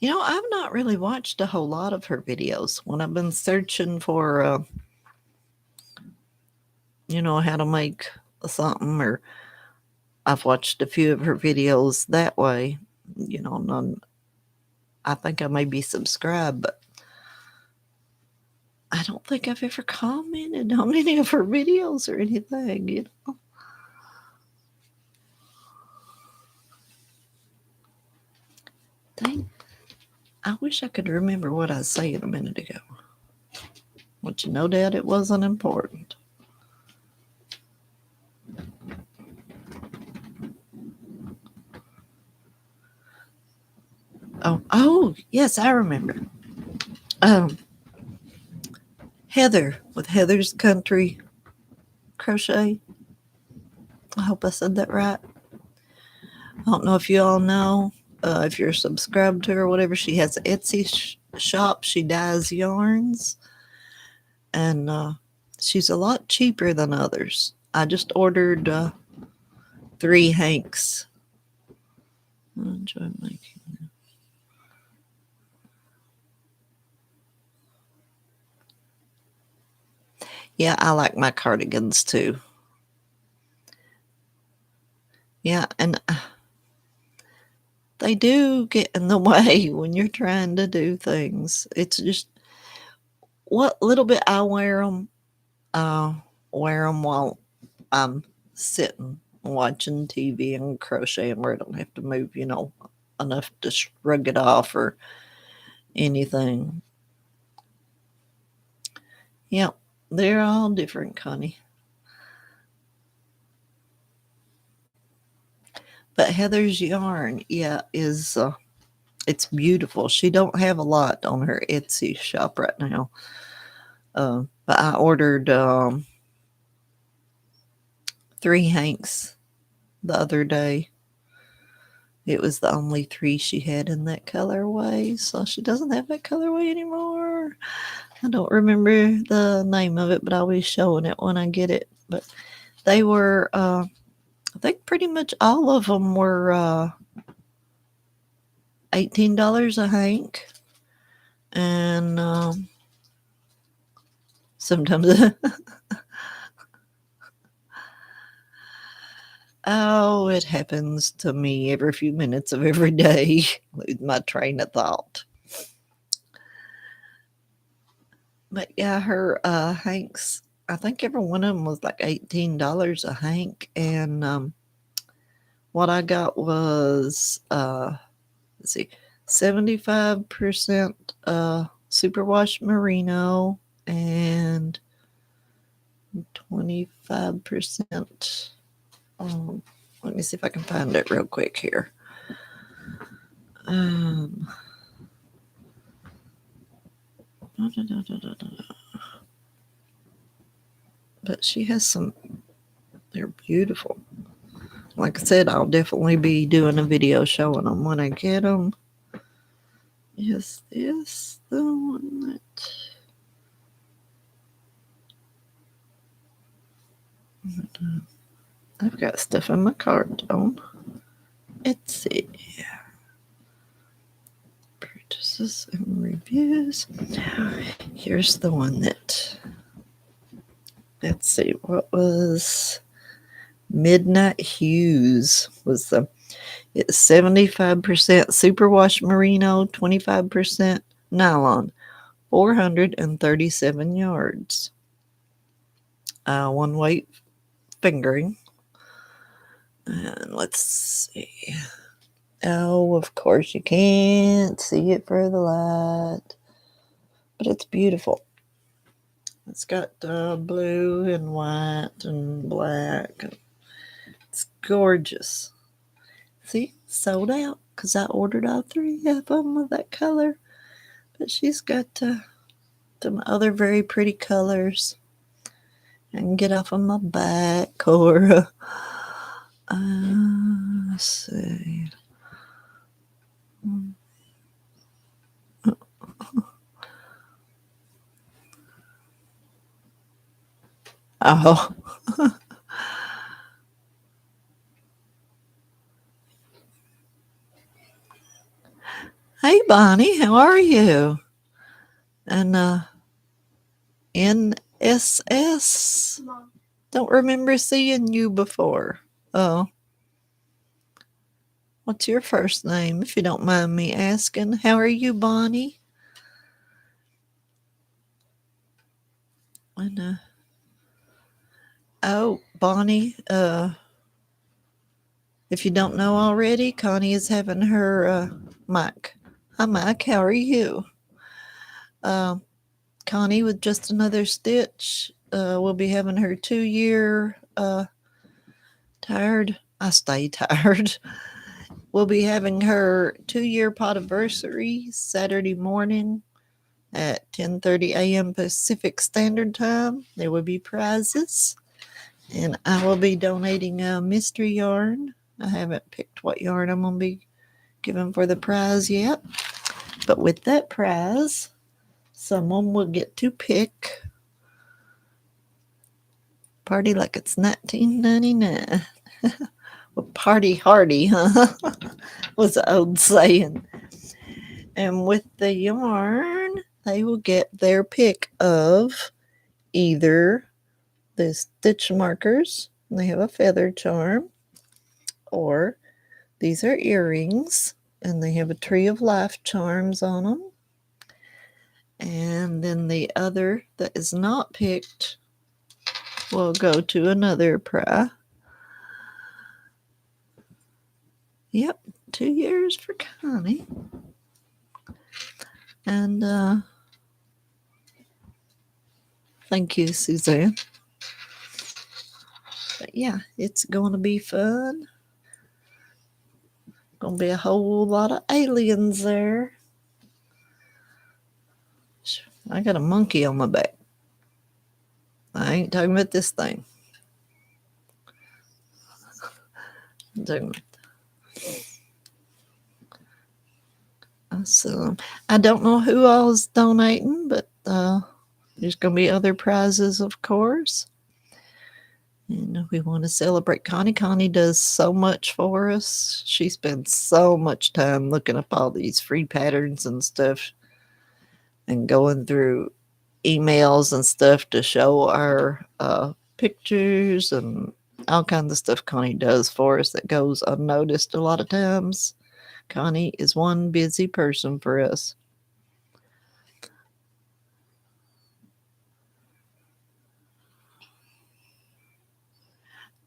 I've not really watched a whole lot of her videos when I've been searching for, how to make something, or I've watched a few of her videos that way. none. I think I may be subscribed, but I don't think I've ever commented on any of her videos or anything. Dang. I wish I could remember what I was saying a minute ago. But Dad, it wasn't important. Oh, yes, I remember. Heather with Heather's Country Crochet. I hope I said that right. I don't know if you all know, if you're subscribed to her or whatever. She has an Etsy shop. She dyes yarns. And she's a lot cheaper than others. I just ordered 3 hanks. I enjoy making them. Yeah, I like my cardigans too. Yeah, and they do get in the way when you're trying to do things. It's just what little bit I wear them while I'm sitting watching TV and crocheting where I don't have to move, enough to shrug it off or anything. Yep, they're all different, Connie. But Heather's yarn, yeah, is it's beautiful. She don't have a lot on her Etsy shop right now. But I ordered 3 hanks the other day. It was the only 3 she had in that colorway, so she doesn't have that colorway anymore. I don't remember the name of it, but I'll be showing it when I get it. But they were, I think pretty much all of them were $18 a hank. And sometimes, oh, it happens to me every few minutes of every day. Lose my train of thought. But yeah, her hanks, I think every one of them was like $18 a hank. And what I got was, let's see, 75% superwash merino and 25%. Let me see if I can find it real quick here. But she has some, they're beautiful. Like I said, I'll definitely be doing a video showing them when I get them. Is this the one that... I've got stuff in my cart on Etsy. Purchases and reviews. Here's the one that... Let's see, what was... Midnight Hues was the... It's 75% superwash merino, 25% nylon, 437 yards. One weight fingering. And let's see. Oh, of course you can't see it for the light, but it's beautiful. It's got blue and white and black. It's gorgeous. See, sold out because I ordered all 3 of them of that color. But she's got some other very pretty colors. I can get off on my back or let's see. Oh. Hey, Bonnie, how are you? And NSS. Mom. Don't remember seeing you before. Oh. What's your first name, if you don't mind me asking? How are you, Bonnie? And oh, Bonnie, if you don't know already, Connie is having her Mike. Hi, Mike. How are you? Connie with just another stitch. Will be having her 2-year tired. I stay tired. We'll be having her 2-year podiversary Saturday morning at 10:30 a.m. Pacific Standard Time. There will be prizes, and I will be donating a mystery yarn. I haven't picked what yarn I'm going to be giving for the prize yet, but with that prize, someone will get to pick. Party like it's 1999. Well, party hardy, huh? Was the old saying. And with the yarn, they will get their pick of either the stitch markers, and they have a feather charm, or these are earrings, and they have a tree of life charms on them. And then the other that is not picked will go to another prize. Yep, 2 years for Connie. And thank you, Suzanne. But yeah, it's going to be fun. Going to be a whole lot of aliens there. I got a monkey on my back. I ain't talking about this thing. I'm talking about so I don't know who all is donating, but there's going to be other prizes, of course. And we want to celebrate Connie. Connie does so much for us. She spends so much time looking up all these free patterns and stuff and going through emails and stuff to show our pictures and all kinds of stuff Connie does for us that goes unnoticed a lot of times. Connie is one busy person for us.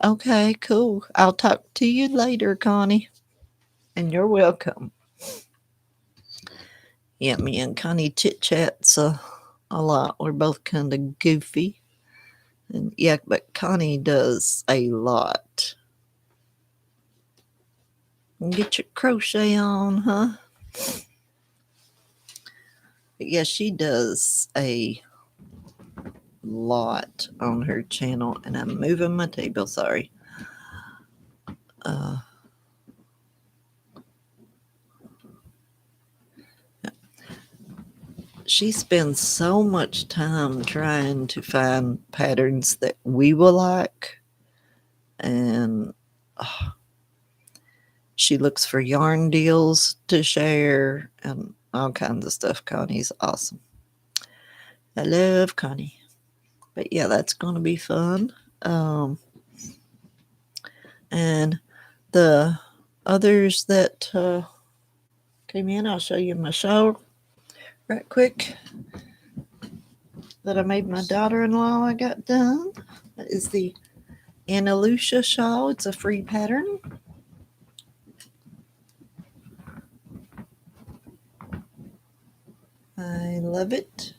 Okay, cool. I'll talk to you later, Connie. And you're welcome. Yeah, me and Connie chit chats a lot. We're both kind of goofy. And yeah, but Connie does a lot. Get your crochet on, huh? But yeah, she does a lot on her channel, and I'm moving my table, sorry. She spends so much time trying to find patterns that we will like, and she looks for yarn deals to share and all kinds of stuff. Connie's awesome. I love Connie. But yeah, that's going to be fun. And the others that came in, I'll show you my shawl right quick that I made my daughter-in-law. I got done. That is the Anna Lucia shawl. It's a free pattern. I love it.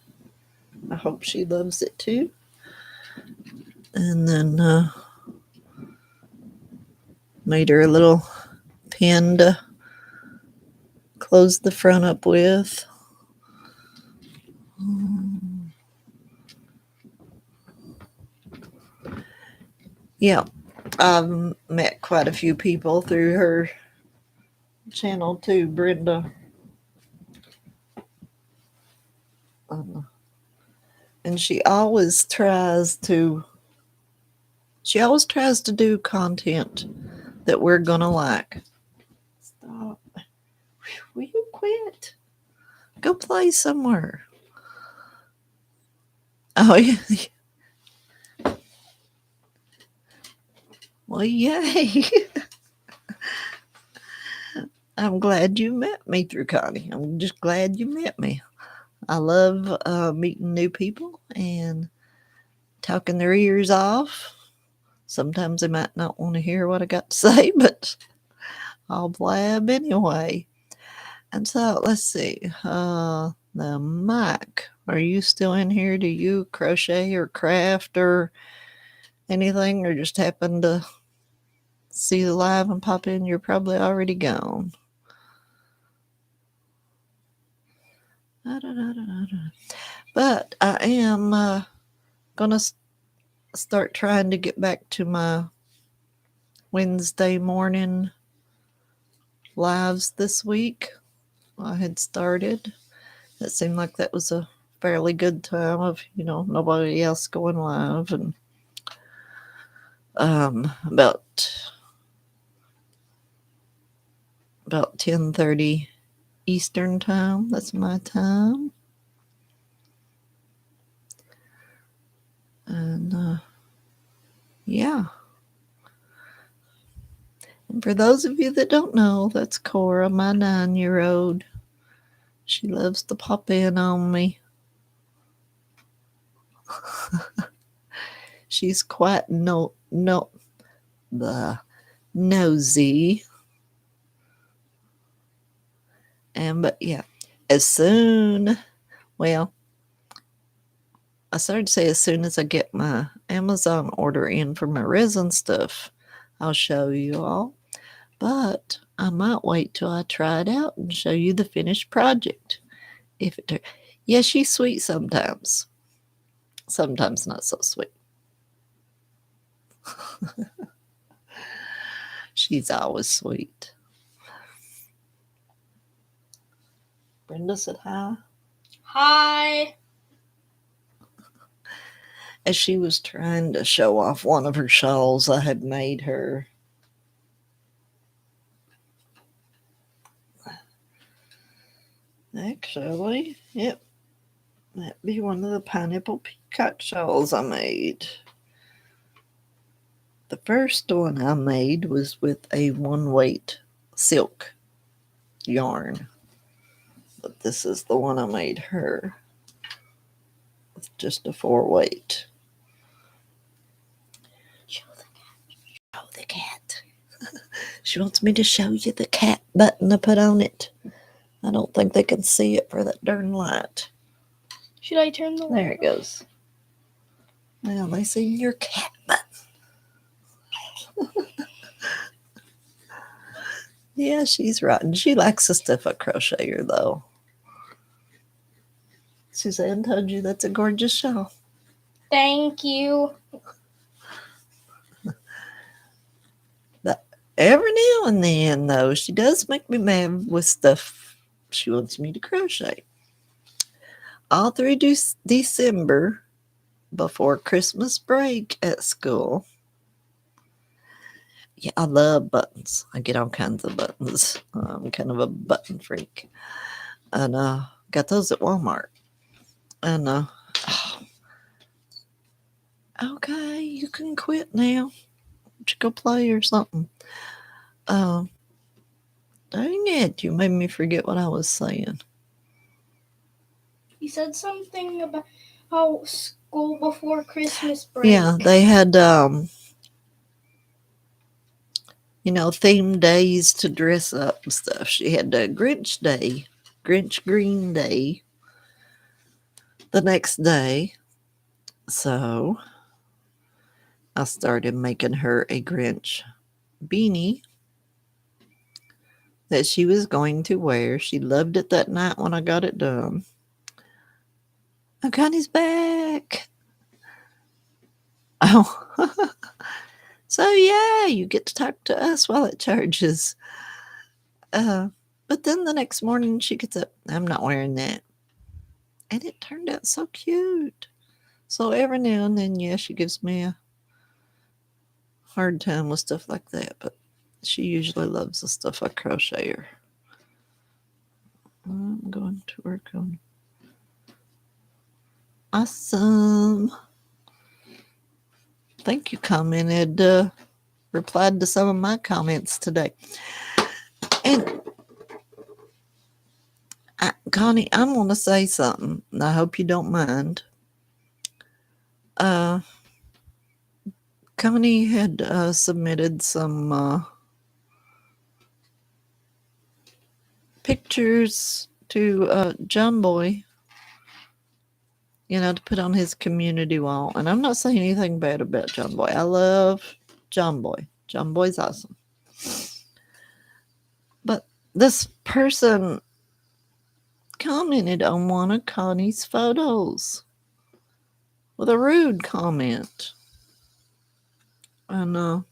I hope she loves it too. And then made her a little pin to close the front up with. Yeah, I've met quite a few people through her channel too, Brenda. And she always tries to do content that we're gonna like. Stop. Will you quit? Go play somewhere. Oh yeah. Well, yay. I'm glad you met me through Connie. I'm just glad you met me. I love meeting new people and talking their ears off. Sometimes they might not want to hear what I got to say, but I'll blab anyway. And so let's see. The mic. Are you still in here? Do you crochet or craft or anything, or just happen to see the live and pop in? You're probably already gone. But I am gonna start trying to get back to my Wednesday morning lives this week. I had started. It seemed like that was a fairly good time of, nobody else going live, and about 10:30 Eastern time. That's my time. And yeah. And for those of you that don't know, that's Cora, my 9-year-old. She loves to pop in on me. She's quite nosy. But yeah, I started to say as soon as I get my Amazon order in for my resin stuff, I'll show you all. But I might wait till I try it out and show you the finished project. Yeah, she's sweet sometimes. Sometimes not so sweet. She's always sweet. Brenda said hi. Hi. As she was trying to show off one of her shawls I had made her. Actually, yep, that'd be one of the pineapple peacock shawls I made. The first one I made was with a 1-weight silk yarn. But this is the one I made her with just a 4-weight. Show the cat. She wants me to show you the cat button I put on it. I don't think they can see it for that darn light. Should I turn the light? There it goes. Now they see your cat button. Yeah, she's rotten. She likes the stuff I crochet her, though. Suzanne told you that's a gorgeous shawl. Thank you. But every now and then, though, she does make me mad with stuff she wants me to crochet. All through December, before Christmas break at school. Yeah, I love buttons. I get all kinds of buttons. I'm kind of a button freak. And got those at Walmart. And okay, you can quit now. Why don't you go play or something? Dang it, you made me forget what I was saying. You said something about how school before Christmas break. Yeah, they had themed days to dress up and stuff. She had the Grinch Day, Grinch Green Day the next day. So I started making her a Grinch beanie that she was going to wear. She loved it that night when I got it done. Oh, Connie's back. Oh. So yeah, you get to talk to us while it charges. But then the next morning she gets up, I'm not wearing that. And it turned out so cute. So every now and then, yeah, she gives me a hard time with stuff like that, but she usually loves the stuff I crochet her. I'm going to work on. Awesome. Thank you, commented, replied to some of my comments today. And Connie, I'm going to say something. And I hope you don't mind. Connie had submitted some pictures to John Boy, to put on his community wall. And I'm not saying anything bad about John Boy. I love John Boy. John Boy's awesome. But this person commented on one of Connie's photos with a rude comment. And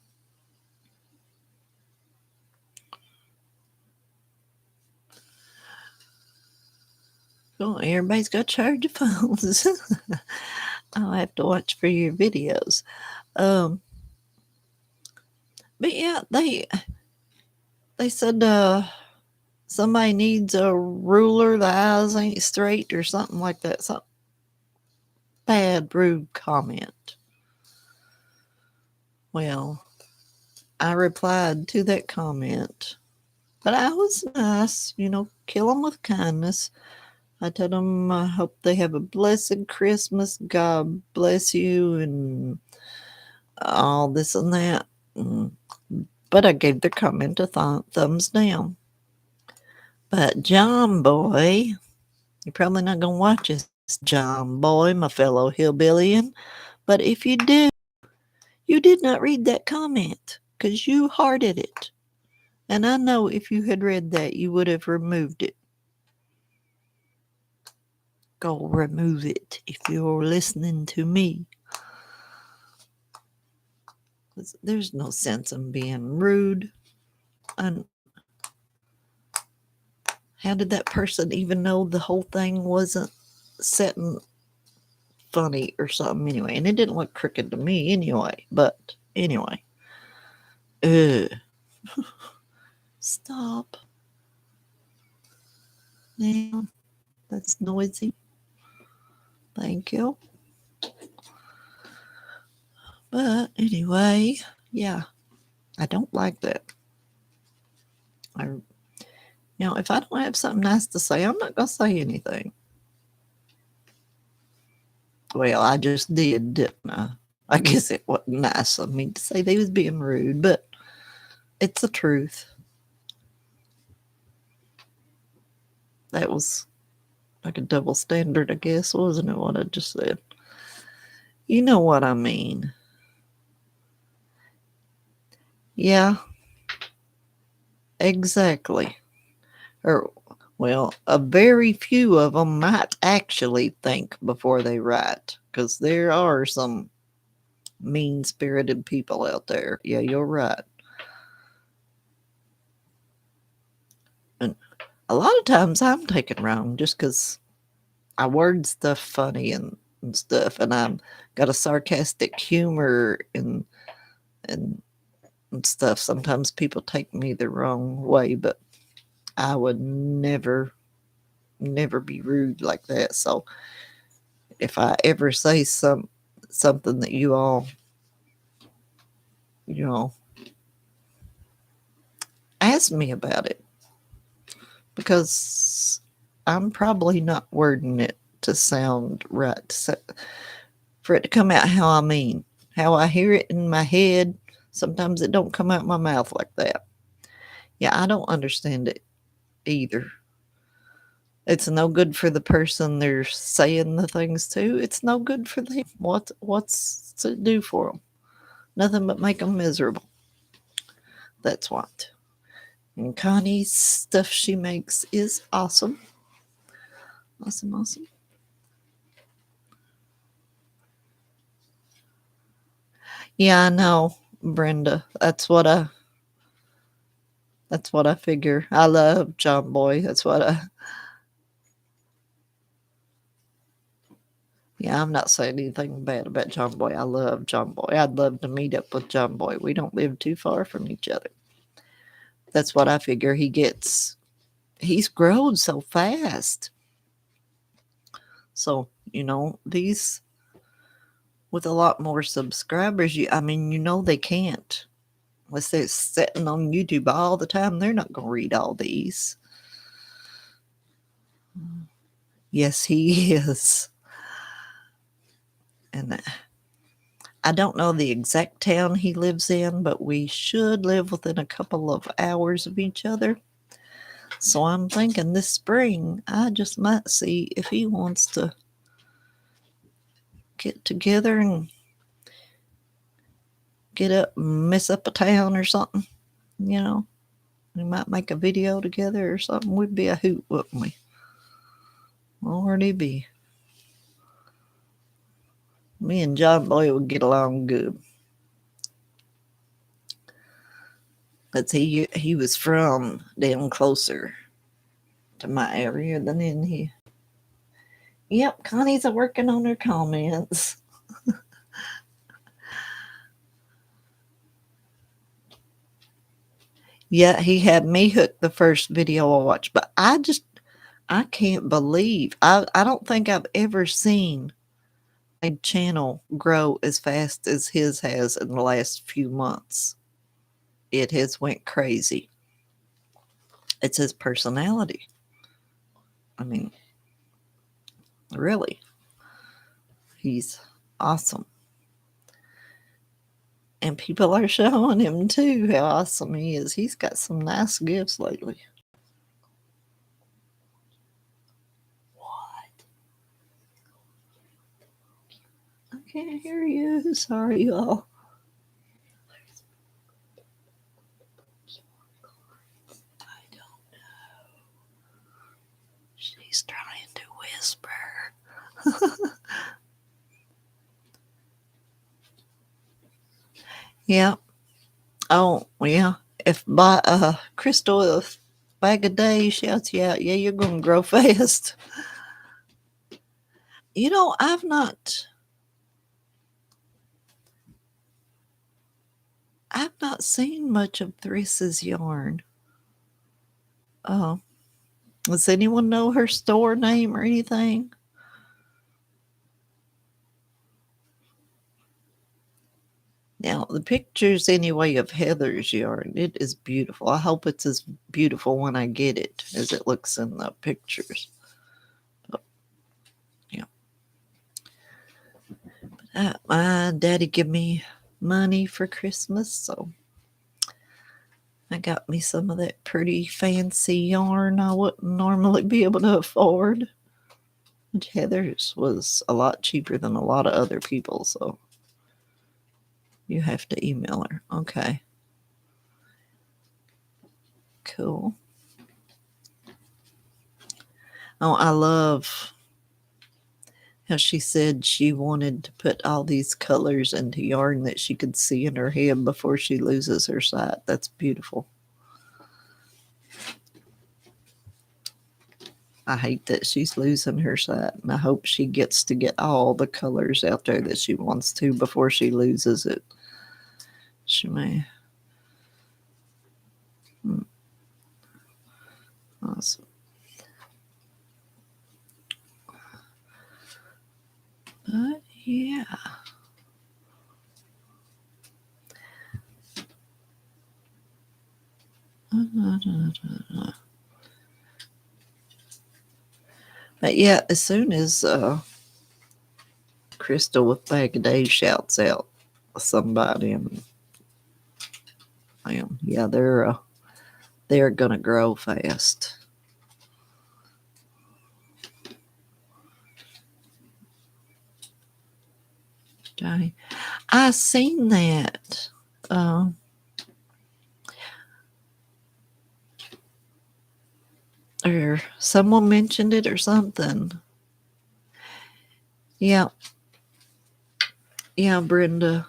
everybody's got to charge your phones. I'll have to watch for your videos. But yeah, they said somebody needs a ruler, the eyes ain't straight, or something like that. Some bad, rude comment. Well, I replied to that comment, but I was nice, kill them with kindness. I told them I hope they have a blessed Christmas. God bless you, and all this and that. But I gave the comment a thumbs down. But John Boy, you're probably not going to watch this, John Boy, my fellow hillbillyan. But if you do, you did not read that comment because you hearted it. And I know if you had read that, you would have removed it. Go remove it if you're listening to me. There's no sense in being rude. And how did that person even know the whole thing wasn't setting funny or something anyway? And it didn't look crooked to me anyway. But anyway. Stop. Now, that's noisy. Thank you. But anyway, yeah, I don't like that. If I don't have something nice to say, I'm not going to say anything. Well, I just did, didn't I? I guess it wasn't nice of me to say they was being rude, but it's the truth. That was like a double standard, I guess, wasn't it, what I just said? You know what I mean. Yeah, exactly. Well, a very few of them might actually think before they write, because there are some mean-spirited people out there. Yeah, you're right. And a lot of times I'm taken wrong just because I word stuff funny and stuff, and I've got a sarcastic humor and stuff. Sometimes people take me the wrong way, but I would never be rude like that. So if I ever say something that you all, ask me about it, because I'm probably not wording it to sound right, for it to come out how I mean, how I hear it in my head. Sometimes it don't come out my mouth like that. Yeah, I don't understand it either. It's no good for the person they're saying the things to. It's no good for them. What's to do for them? Nothing but make them miserable. That's what. And Connie's stuff she makes is awesome. Awesome. Yeah, I know, Brenda. That's what I figure. I love John Boy. Yeah, I'm not saying anything bad about John Boy. I love John Boy. I'd love to meet up with John Boy. We don't live too far from each other. That's what I figure. He's grown so fast. So, these with a lot more subscribers, they can't. Unless they're sitting on YouTube all the time, they're not going to read all these. Yes, he is. And I don't know the exact town he lives in, but we should live within a couple of hours of each other. So I'm thinking this spring, I just might see if he wants to get together and get up and mess up a town or something. You know, we might make a video together or something. We'd be a hoot, wouldn't we? Lordy be. Me and John Boy would get along good. Because he was from down closer to my area than in here. Yep, Connie's a working on her comments. Yeah, he had me hooked the first video I watched, but I can't believe I don't think I've ever seen a channel grow as fast as his has in the last few months. It has went crazy. It's his personality. I mean, really. He's awesome. And people are showing him too how awesome he is. He's got some nice gifts lately. What? I can't hear you. Sorry, y'all. I don't know. She's trying to whisper. Yeah. Oh, yeah. If Crystal, if Bag of Day shouts you out, yeah, you're going to grow fast. You know, I've not seen much of Thris's yarn. Oh, does anyone know her store name or anything? Now, the pictures anyway of Heather's yarn, it is beautiful. I hope it's as beautiful when I get it as it looks in the pictures. But, yeah. My daddy gave me money for Christmas, so I got me some of that pretty fancy yarn I wouldn't normally be able to afford. Which Heather's was a lot cheaper than a lot of other people, so you have to email her. Okay. Cool. Oh, I love how she said she wanted to put all these colors into yarn that she could see in her head before she loses her sight. That's beautiful. I hate that she's losing her sight, and I hope she gets to get all the colors out there that she wants to before she loses it. She may. Awesome. But yeah. But yeah, as soon as Crystal with Bag of Days shouts out somebody, and yeah, they're gonna grow fast. I seen that. Or someone mentioned it or something. Yeah. Yeah, Brenda.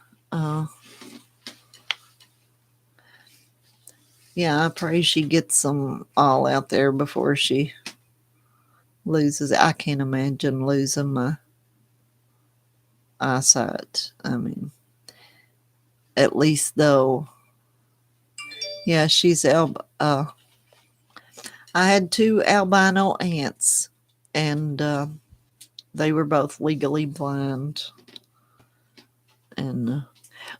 Yeah, I pray she gets them all out there before she loses it. I can't imagine losing my eyesight. I mean, at least though, yeah, I had two albino aunts, and they were both legally blind. And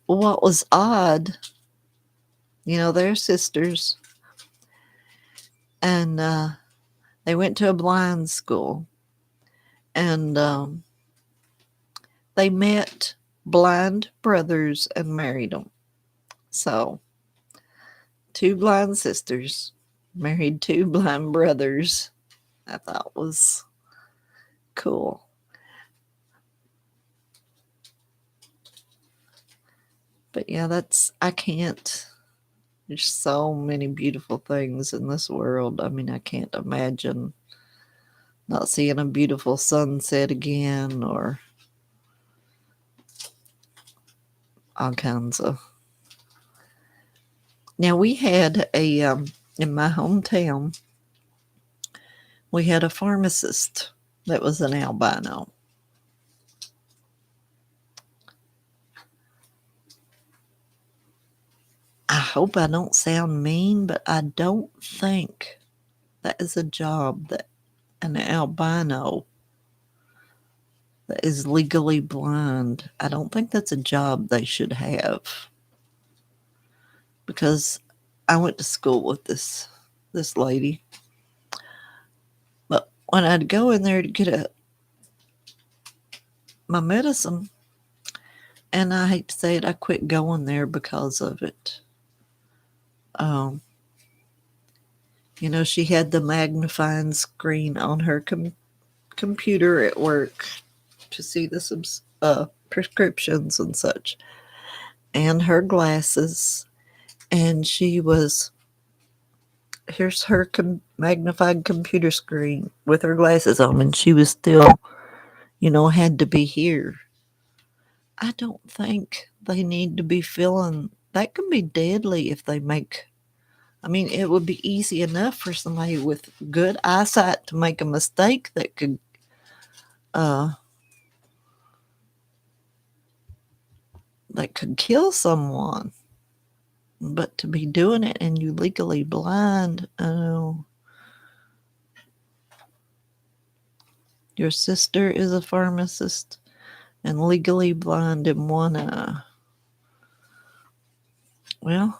what was odd, they're sisters, and They went to a blind school, and they met blind brothers and married them. So, two blind sisters married two blind brothers. I thought was cool. But yeah, I can't. There's so many beautiful things in this world. I mean, I can't imagine not seeing a beautiful sunset again or all kinds of. Now, we had in my hometown, we had a pharmacist that was an albino. I hope I don't sound mean, but I don't think that is a job that an albino that is legally blind, I don't think that's a job they should have. Because I went to school with this lady. But when I'd go in there to get my medicine, and I hate to say it, I quit going there because of it. She had the magnifying screen on her computer at work to see the prescriptions and such, and her glasses, and here's her magnified computer screen with her glasses on, and she was still, had to be here. I don't think they need to be feeling that can be deadly if they make. I mean, it would be easy enough for somebody with good eyesight to make a mistake that could kill someone. But to be doing it and you legally blind, your sister is a pharmacist and legally blind in one eye. Well,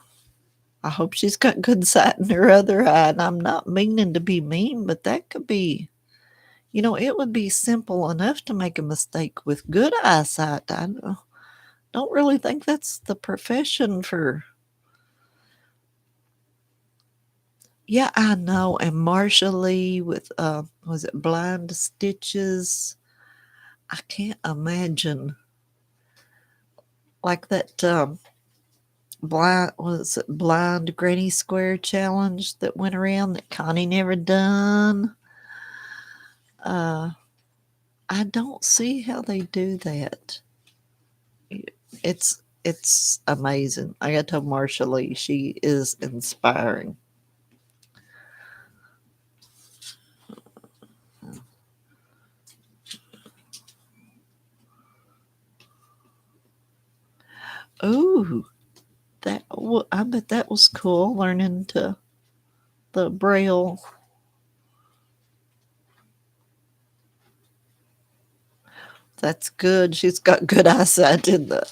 I hope she's got good sight in her other eye. And I'm not meaning to be mean, but that could be, it would be simple enough to make a mistake with good eyesight. I don't really think that's the profession for. Yeah, I know. And Marsha Lee with, was it Blind Stitches? I can't imagine. Like that blind Granny Square challenge that went around that Connie never done. I don't see how they do that. It's amazing. I got to tell Marsha Lee, she is inspiring. Ooh, I bet that was cool, learning the Braille. That's good. She's got good eyesight in the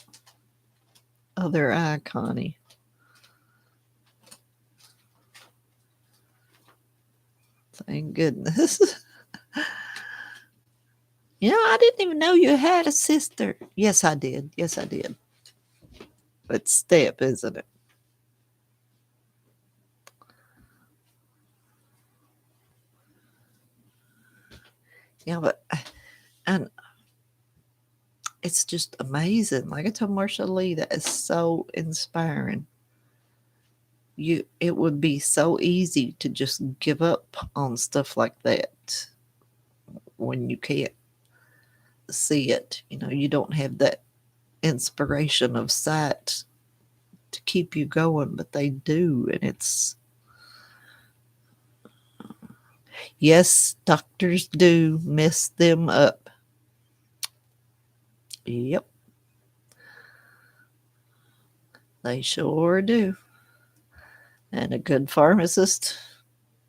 other eye, Connie. Thank goodness. I didn't even know you had a sister. Yes, I did. Yes, I did. It's step, isn't it? Yeah, and it's just amazing. Like I told Marsha Lee, that is so inspiring. It would be so easy to just give up on stuff like that when you can't see it. You don't have that inspiration of sight to keep you going, but they do, and it's. Yes, doctors do mess them up. Yep. They sure do. And a good pharmacist,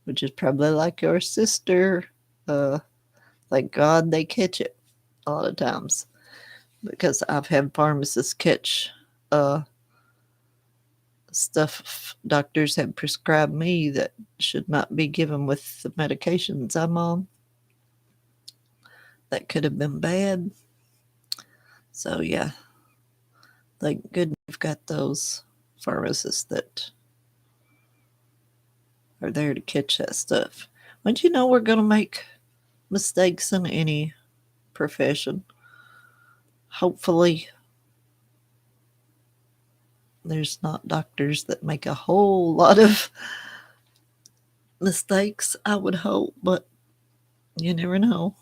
which is probably like your sister, thank God they catch it a lot of times. Because I've had pharmacists catch stuff doctors have prescribed me that should not be given with the medications I'm on. That could have been bad. So, yeah, thank goodness we've got those pharmacists that are there to catch that stuff. But you know, we're going to make mistakes in any profession. Hopefully, there's not doctors that make a whole lot of mistakes, I would hope, but you never know.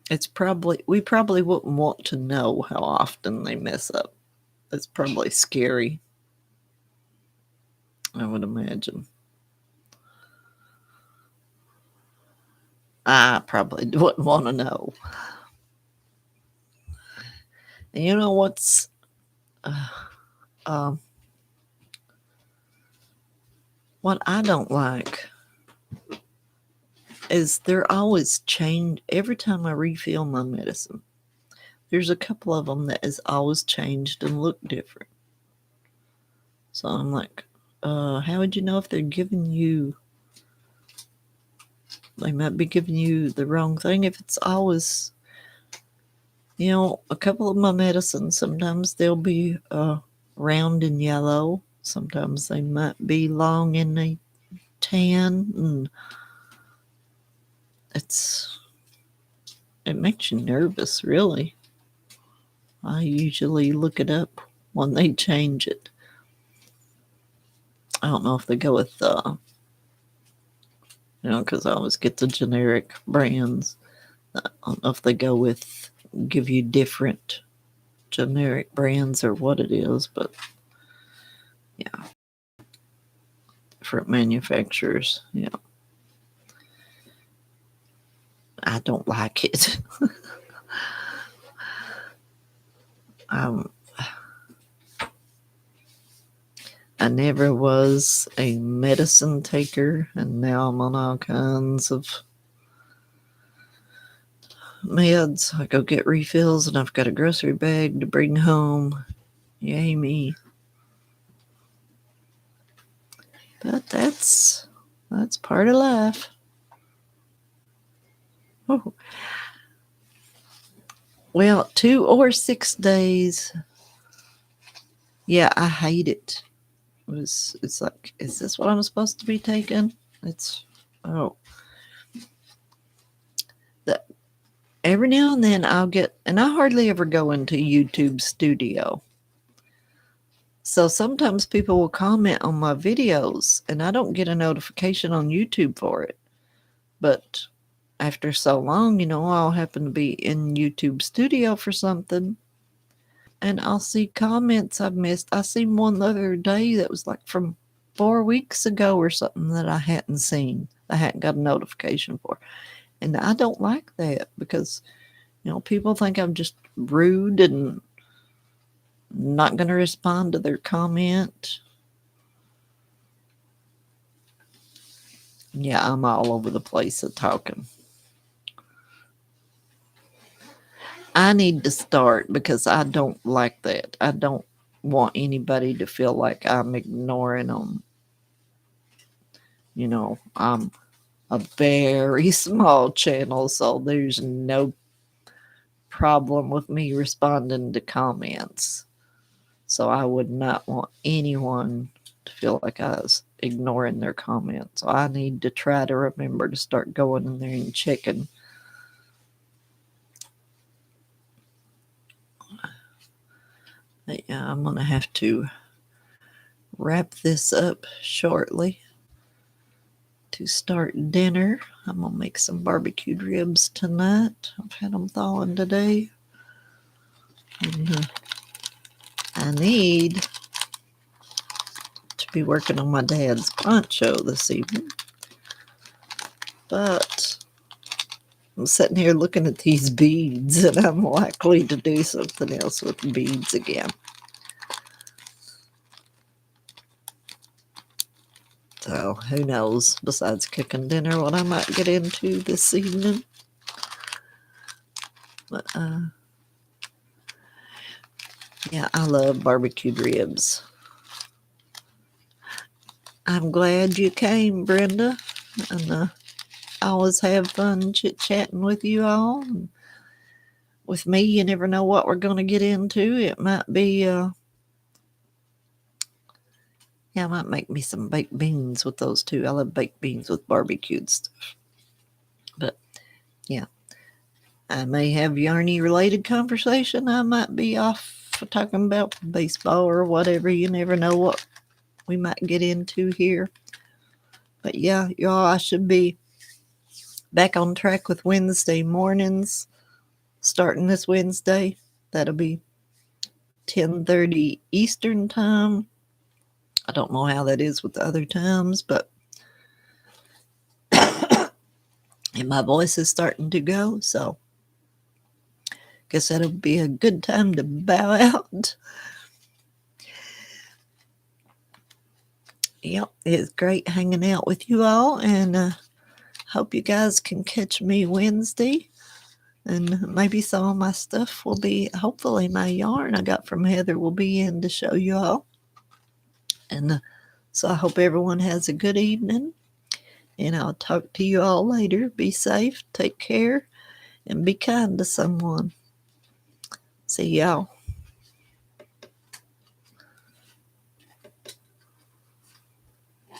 We probably wouldn't want to know how often they mess up. It's probably scary, I would imagine. I probably wouldn't want to know. And you know what's what I don't like is they're always changed every time I refill my medicine. There's a couple of them that is always changed and look different. So I'm like, how would you know if they're giving you? They might be giving you the wrong thing if it's always, a couple of my medicines, sometimes they'll be round and yellow. Sometimes they might be long and a tan. And it makes you nervous, really. I usually look it up when they change it. I don't know if they go with, because I always get the generic brands. I don't know if they go with, give you different generic brands or what it is, but yeah. Different manufacturers, yeah. I don't like it. I never was a medicine taker, and now I'm on all kinds of meds. I go get refills, and I've got a grocery bag to bring home. Yay me. But that's part of life. Oh. Well, 2 or 6 days. Yeah, I hate it. It's like, is this what I'm supposed to be taking? Every now and then I'll get, and I hardly ever go into YouTube Studio. So sometimes people will comment on my videos and I don't get a notification on YouTube for it. But after so long, I'll happen to be in YouTube Studio for something and I'll see comments I've missed. I seen one the other day that was like from 4 weeks ago or something that I hadn't seen. I hadn't got a notification for. And I don't like that because, people think I'm just rude and not going to respond to their comment. Yeah, I'm all over the place at talking. I need to start because I don't like that. I don't want anybody to feel like I'm ignoring them. I'm a very small channel, so there's no problem with me responding to comments. So I would not want anyone to feel like I was ignoring their comments. So I need to try to remember to start going in there and checking. But yeah, I'm going to have to wrap this up shortly to start dinner. I'm going to make some barbecued ribs tonight. I've had them thawing today. And I need to be working on my dad's poncho this evening. But I'm sitting here looking at these beads and I'm likely to do something else with the beads again. So who knows, besides cooking dinner, what I might get into this evening. But Yeah, I love barbecued ribs. I'm glad you came, Brenda. And I always have fun chit-chatting with you all. And with me, you never know what we're going to get into. It might be, yeah, I might make me some baked beans with those too. I love baked beans with barbecued stuff. But yeah, I may have yarny related conversation. I might be off talking about baseball or whatever. You never know what we might get into here. But yeah, y'all, I should be back on track with Wednesday mornings starting this Wednesday. That'll be 10:30 Eastern time. I don't know how that is with the other times, but and my voice is starting to go, so guess that'll be a good time to bow out. Yep, it's great hanging out with you all, and hope you guys can catch me Wednesday. And maybe some of my stuff will be, hopefully, my yarn I got from Heather will be in to show you all. And so I hope everyone has a good evening. And I'll talk to you all later. Be safe, take care, and be kind to someone. See y'all.